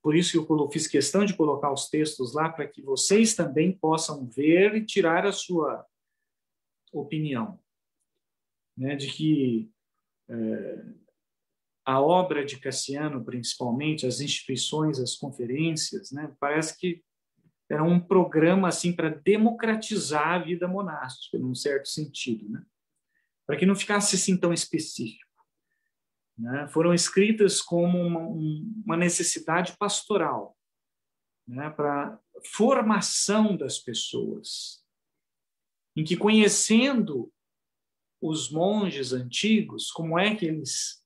por isso que eu fiz questão de colocar os textos lá, para que vocês também possam ver e tirar a sua opinião, né, de que a obra de Cassiano, principalmente, as instituições, as conferências, né, parece que era um programa assim para democratizar a vida monástica, num certo sentido, né? Para que não ficasse assim tão específico. Né? Foram escritas como uma necessidade pastoral, né? Para formação das pessoas, em que, conhecendo os monges antigos, como é que eles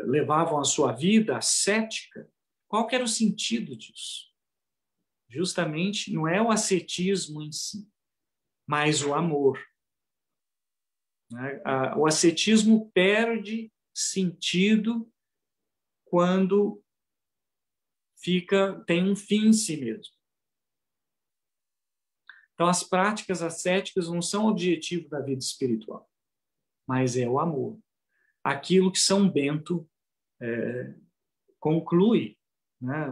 levavam a sua vida ascética, qual que era o sentido disso? Justamente não é o ascetismo em si, mas o amor. O ascetismo perde sentido quando tem um fim em si mesmo. Então, as práticas ascéticas não são o objetivo da vida espiritual, mas é o amor. Aquilo que São Bento conclui, né?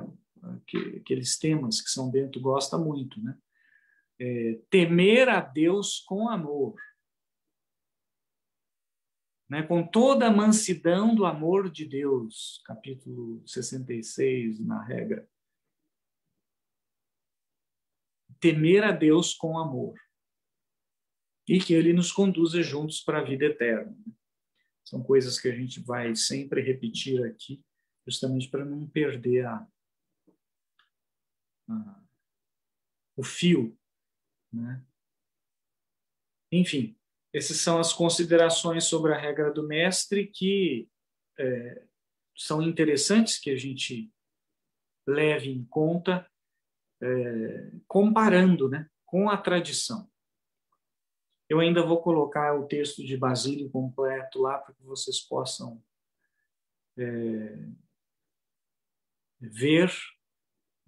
Aqueles temas que São Bento gosta muito, né? Temer a Deus com amor, né? Com toda a mansidão do amor de Deus, capítulo 66, na regra. Temer a Deus com amor. E que Ele nos conduza juntos para a vida eterna. São coisas que a gente vai sempre repetir aqui, justamente para não perder o fio, né? Enfim, essas são as considerações sobre a regra do mestre que são interessantes que a gente leve em conta, comparando, né, com a tradição. Eu ainda vou colocar o texto de Basílio completo lá para que vocês possam ver,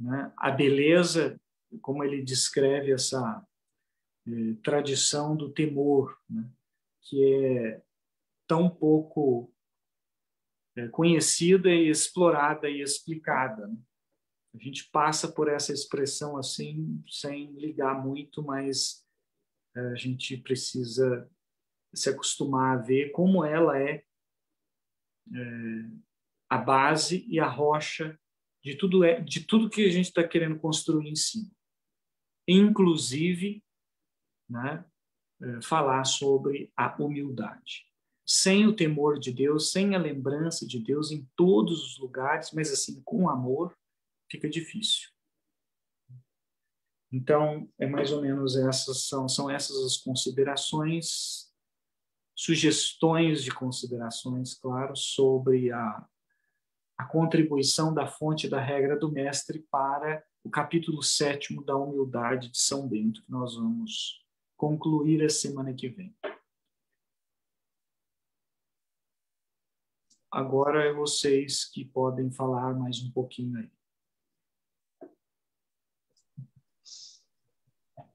né, a beleza, como ele descreve essa tradição do temor, né, que é tão pouco conhecida e explorada e explicada, né? A gente passa por essa expressão assim, sem ligar muito, mas a gente precisa se acostumar a ver como ela é a base e a rocha de tudo que a gente está querendo construir em cima. Inclusive, né, falar sobre a humildade. Sem o temor de Deus, sem a lembrança de Deus em todos os lugares, mas assim, com amor, fica difícil. Então, mais ou menos são essas as considerações, sugestões de considerações, claro, sobre a contribuição da fonte da regra do mestre para o capítulo 7º da humildade de São Bento, que nós vamos concluir a semana que vem. Agora é vocês que podem falar mais um pouquinho aí.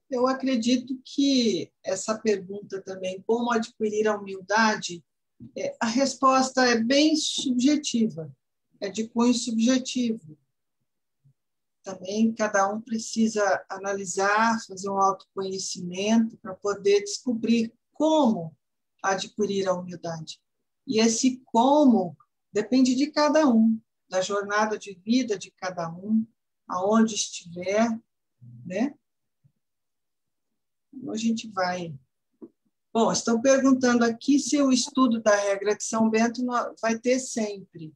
Eu acredito que essa pergunta também, como adquirir a humildade, a resposta é bem subjetiva, é de cunho subjetivo. Também cada um precisa analisar, fazer um autoconhecimento para poder descobrir como adquirir a humildade. E esse como depende de cada um, da jornada de vida de cada um, aonde estiver, né? A gente vai... Bom, estão perguntando aqui se o estudo da regra de São Bento vai ter sempre.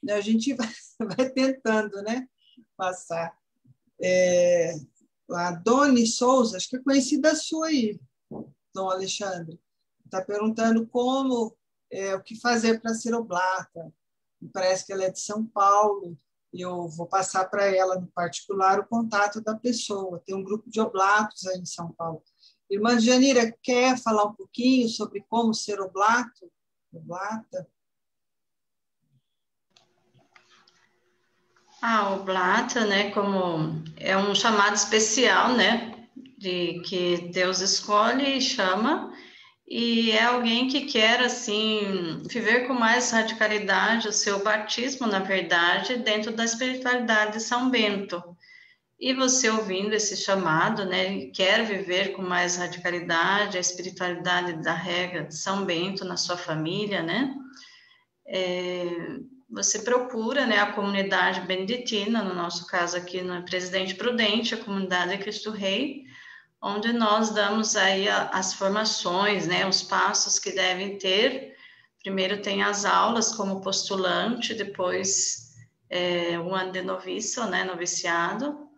A gente vai tentando, né, passar. A Doni Souza, acho que é conhecida sua aí, Dom Alexandre, está perguntando o que fazer para ser oblata. Me parece que ela é de São Paulo. Eu vou passar para ela, no particular, o contato da pessoa. Tem um grupo de oblatos aí em São Paulo. Irmã Janira, quer falar um pouquinho sobre como ser oblato? Oblata? A oblata, né, como é um chamado especial, né, de que Deus escolhe e chama, e é alguém que quer, assim, viver com mais radicalidade o seu batismo, na verdade, dentro da espiritualidade de São Bento. E você ouvindo esse chamado, né, quer viver com mais radicalidade a espiritualidade da regra de São Bento na sua família, né, você procura, né, a comunidade beneditina, no nosso caso aqui no Presidente Prudente, a comunidade de Cristo Rei, onde nós damos aí as formações, né, os passos que devem ter. Primeiro tem as aulas como postulante, depois um ano de noviço, né, noviciado,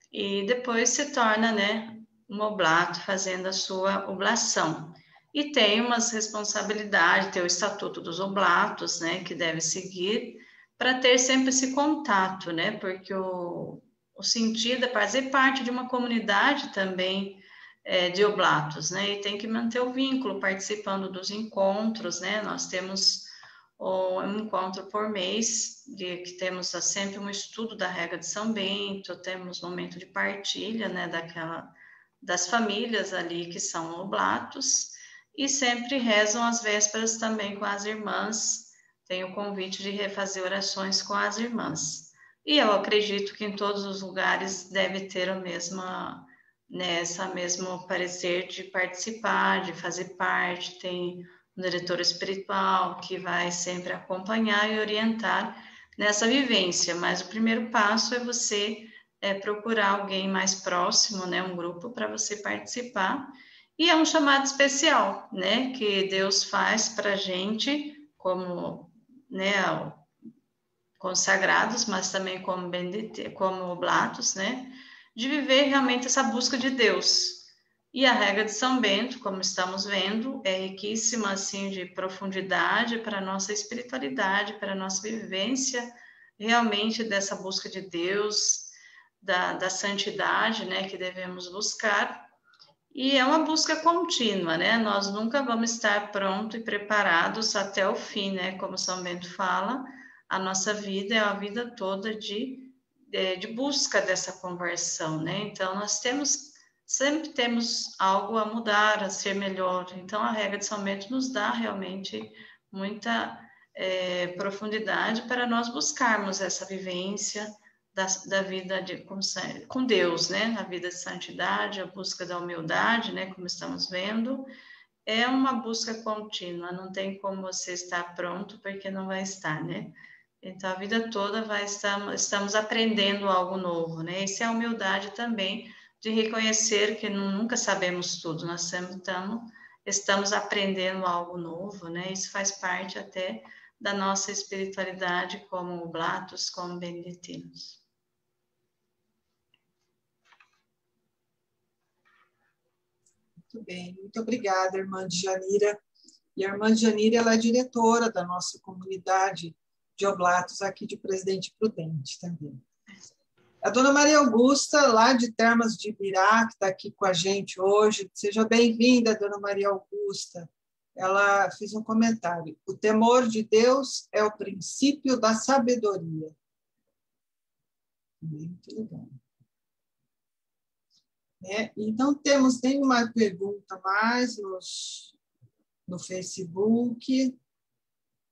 e depois se torna, né, um oblato, fazendo a sua oblação. E tem umas responsabilidades, tem o Estatuto dos Oblatos, né, que deve seguir, para ter sempre esse contato, né, porque o sentido é fazer parte de uma comunidade também de oblatos, né, e tem que manter o vínculo, participando dos encontros, né, nós temos um encontro por mês, que temos sempre um estudo da regra de São Bento, temos momento de partilha, né, das famílias ali que são oblatos, e sempre rezam as vésperas também com as irmãs, tem o convite de refazer orações com as irmãs. E eu acredito que em todos os lugares deve ter o mesmo parecer de participar, de fazer parte, tem um diretor espiritual que vai sempre acompanhar e orientar nessa vivência, mas o primeiro passo é você procurar alguém mais próximo, né, um grupo para você participar, e é um chamado especial, né, que Deus faz para a gente, como, né, consagrados, mas também como oblatos, né, de viver realmente essa busca de Deus. E a regra de São Bento, como estamos vendo, é riquíssima, assim, de profundidade para a nossa espiritualidade, para a nossa vivência, realmente dessa busca de Deus, da santidade, né, que devemos buscar. E é uma busca contínua, né? Nós nunca vamos estar prontos e preparados até o fim, né? Como São Bento fala, a nossa vida é a vida toda de busca dessa conversão, né? Então, nós sempre temos algo a mudar, a ser melhor. Então, a regra de São Bento nos dá realmente muita profundidade para nós buscarmos essa vivência da vida com Deus, né? A vida de santidade, a busca da humildade, né? Como estamos vendo, é uma busca contínua, não tem como você estar pronto, porque não vai estar, né? Então, a vida toda estamos aprendendo algo novo, né? Isso é a humildade também, de reconhecer que nunca sabemos tudo, nós sempre estamos aprendendo algo novo, né? Isso faz parte até da nossa espiritualidade como oblatos, como beneditinos. Muito bem, muito obrigada, irmã Djanira. E a irmã Djanira, ela é diretora da nossa comunidade de oblatos aqui de Presidente Prudente também. A dona Maria Augusta, lá de Termas de Ibirá, que está aqui com a gente hoje. Seja bem-vinda, dona Maria Augusta. Ela fez um comentário. O temor de Deus é o princípio da sabedoria. Muito legal. Então, temos nenhuma pergunta mais no Facebook.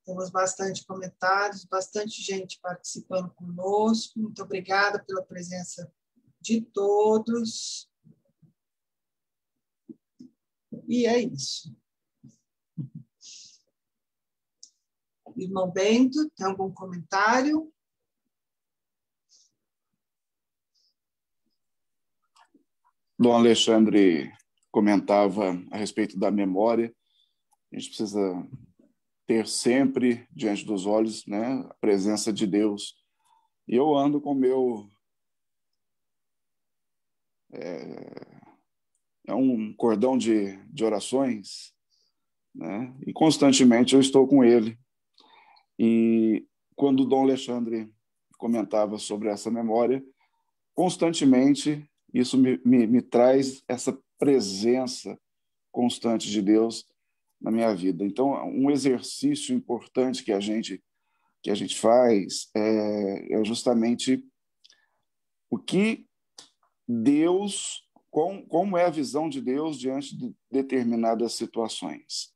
Temos bastante comentários, bastante gente participando conosco. Muito obrigada pela presença de todos. E é isso. Irmão Bento, tem algum comentário? Dom Alexandre comentava a respeito da memória. A gente precisa ter sempre diante dos olhos, né, a presença de Deus. E eu ando com o meu... É um cordão de orações, né, e constantemente eu estou com ele. E quando o Dom Alexandre comentava sobre essa memória, constantemente isso me traz essa presença constante de Deus na minha vida. Então, um exercício importante que a gente faz é justamente o que Deus, como é a visão de Deus diante de determinadas situações.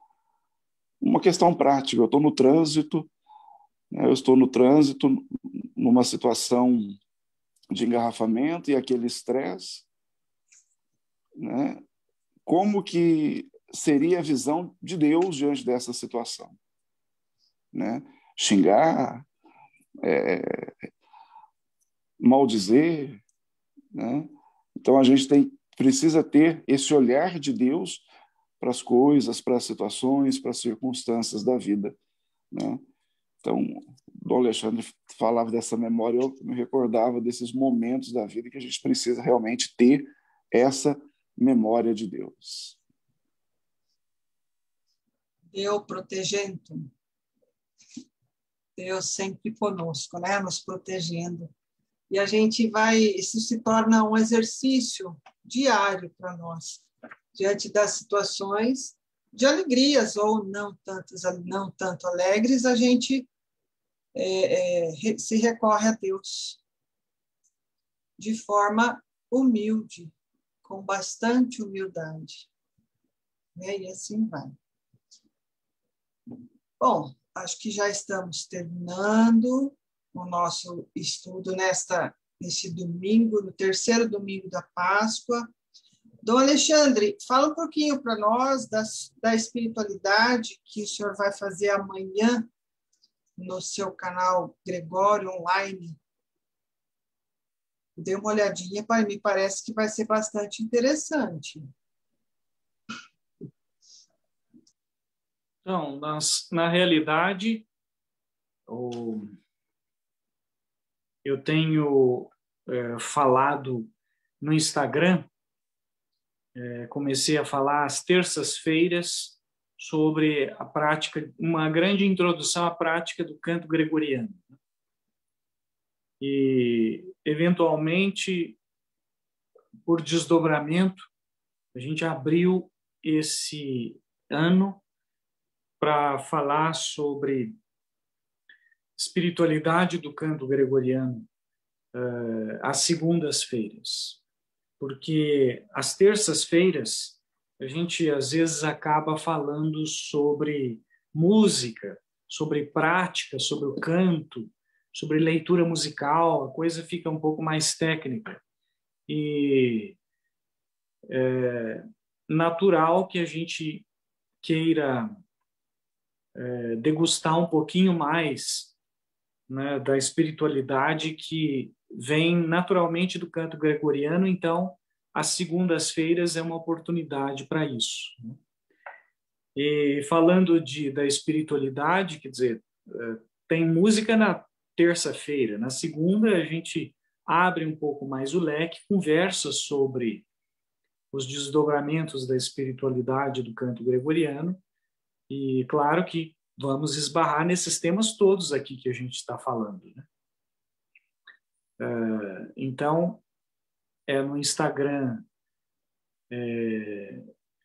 Uma questão prática, eu estou no trânsito, numa situação de engarrafamento e aquele estresse, né? Como que seria a visão de Deus diante dessa situação, né? Xingar, maldizer, né? Então a gente precisa ter esse olhar de Deus para as coisas, para as situações, para as circunstâncias da vida, né? Então, Dom Alexandre falava dessa memória, eu me recordava desses momentos da vida que a gente precisa realmente ter essa memória de Deus. Deus protegendo. Deus sempre conosco, né? Nos protegendo. E a gente isso se torna um exercício diário para nós, diante das situações de alegrias ou não tanto alegres, a gente se recorre a Deus de forma humilde, com bastante humildade, né? E assim vai. Bom, acho que já estamos terminando o nosso estudo neste domingo, no terceiro domingo da Páscoa. Dom Alexandre, fala um pouquinho para nós da espiritualidade que o senhor vai fazer amanhã no seu canal Gregório Online. Dê uma olhadinha, me parece que vai ser bastante interessante. Então, na realidade, eu tenho falado no Instagram, comecei a falar às terças-feiras sobre a prática, uma grande introdução à prática do canto gregoriano. E, eventualmente, por desdobramento, a gente abriu esse ano para falar sobre espiritualidade do canto gregoriano às segundas-feiras, porque às terças-feiras a gente às vezes acaba falando sobre música, sobre prática, sobre o canto, sobre leitura musical, a coisa fica um pouco mais técnica. E é natural que a gente queira degustar um pouquinho mais, né, da espiritualidade que vem naturalmente do canto gregoriano. Então, as segundas-feiras é uma oportunidade para isso, né? E falando da espiritualidade, quer dizer, tem música na terça-feira. Na segunda, a gente abre um pouco mais o leque, conversa sobre os desdobramentos da espiritualidade do canto gregoriano. E claro que vamos esbarrar nesses temas todos aqui que a gente está falando, né? Então, no Instagram,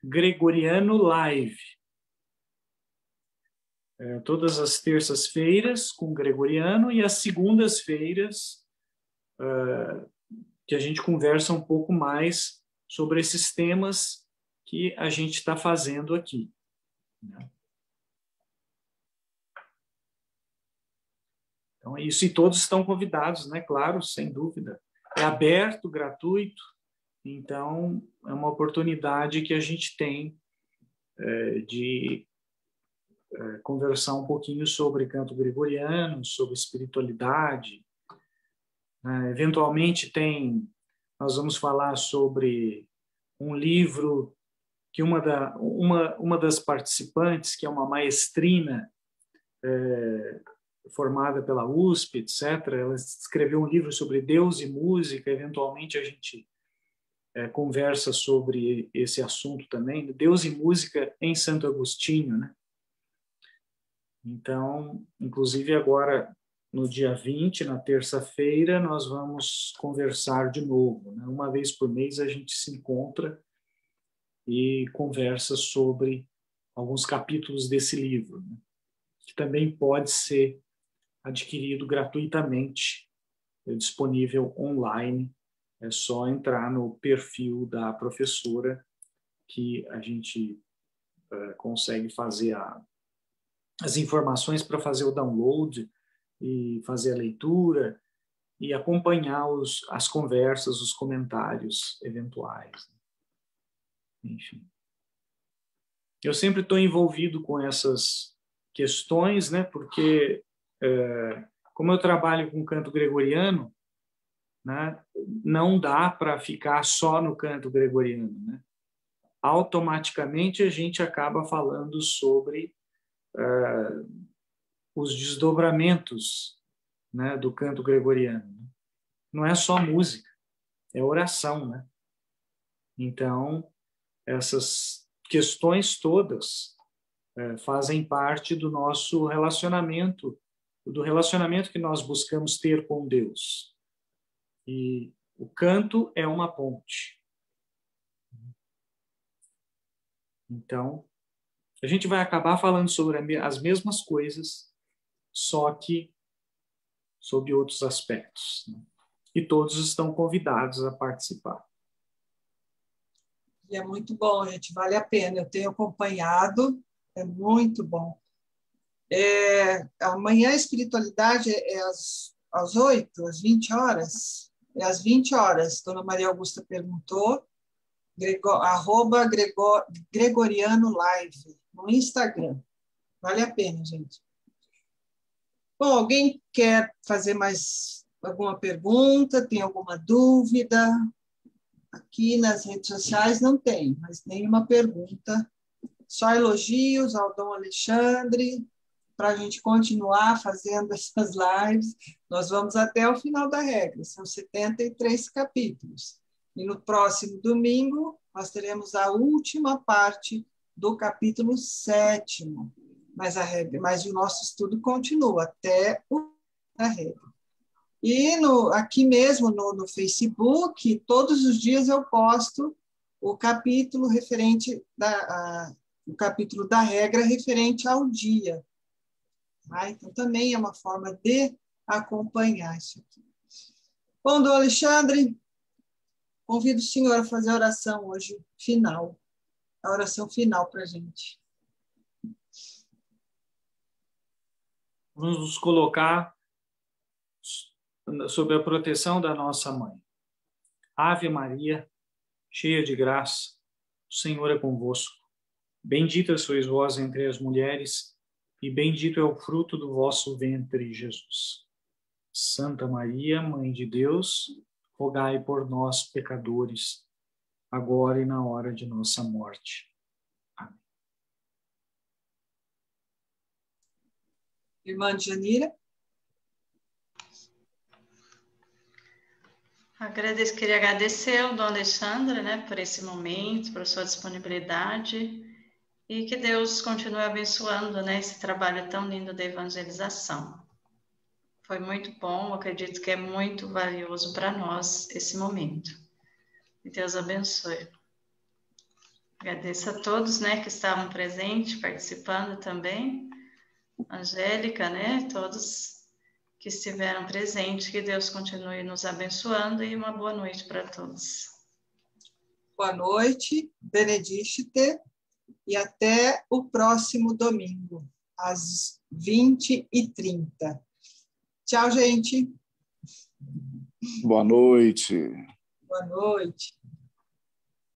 Gregoriano Live. Todas as terças-feiras com Gregoriano e as segundas-feiras que a gente conversa um pouco mais sobre esses temas que a gente está fazendo aqui, né? Então é isso, e todos estão convidados, né? Claro, sem dúvida. É aberto, gratuito, então é uma oportunidade que a gente tem de conversar um pouquinho sobre canto gregoriano, sobre espiritualidade. Eventualmente nós vamos falar sobre um livro que uma das participantes, que é uma maestrina formada pela USP, etc., ela escreveu um livro sobre Deus e música. Eventualmente a gente conversa sobre esse assunto também, Deus e música em Santo Agostinho, né? Então, inclusive agora, no dia 20, na terça-feira, nós vamos conversar de novo, né? Uma vez por mês a gente se encontra e conversa sobre alguns capítulos desse livro, né? Que também pode ser adquirido gratuitamente, disponível online. É só entrar no perfil da professora que a gente consegue fazer as informações para fazer o download e fazer a leitura e acompanhar as conversas, os comentários eventuais. Enfim. Eu sempre estou envolvido com essas questões, né? Porque, como eu trabalho com canto gregoriano, né, não dá para ficar só no canto gregoriano, né? Automaticamente a gente acaba falando sobre os desdobramentos, né, do canto gregoriano. Não é só música, é oração, né? Então, essas questões todas fazem parte do nosso relacionamento, do relacionamento que nós buscamos ter com Deus. E o canto é uma ponte. Então, a gente vai acabar falando sobre as mesmas coisas, só que sob outros aspectos, né? E todos estão convidados a participar. E é muito bom, gente, vale a pena. Eu tenho acompanhado, é muito bom. Amanhã a espiritualidade é às 8, às 20 horas? É às 20 horas. Dona Maria Augusta perguntou. Gregoriano Live no Instagram. Vale a pena, gente. Bom, alguém quer fazer mais alguma pergunta? Tem alguma dúvida? Aqui nas redes sociais não tem, mas nenhuma pergunta. Só elogios ao Dom Alexandre, para a gente continuar fazendo essas lives. Nós vamos até o final da regra, são 73 capítulos. E no próximo domingo, nós teremos a última parte do capítulo 7º. Mas o nosso estudo continua até a regra. E aqui mesmo no Facebook, todos os dias eu posto o capítulo o capítulo da regra referente ao dia. Então, também é uma forma de acompanhar isso aqui. Bom, Dom Alexandre, convido o senhor a fazer a oração hoje final, a oração final para a gente. Vamos nos colocar sob a proteção da nossa mãe. Ave Maria, cheia de graça, o Senhor é convosco. Bendita sois vós entre as mulheres, e bendito é o fruto do vosso ventre, Jesus. Santa Maria, Mãe de Deus, rogai por nós, pecadores, agora e na hora de nossa morte. Amém. Irmã Janira? Queria agradecer ao Dom Alexandre, né, por esse momento, por sua disponibilidade, e que Deus continue abençoando, né, esse trabalho tão lindo de evangelização. Foi muito bom, acredito que é muito valioso para nós esse momento. E Deus abençoe. Agradeço a todos, né, que estavam presentes, participando também. Angélica, né, todos que estiveram presentes, que Deus continue nos abençoando e uma boa noite para todos. Boa noite, benedicite, e até o próximo domingo, às 20h30. Tchau, gente. Boa noite. Boa noite.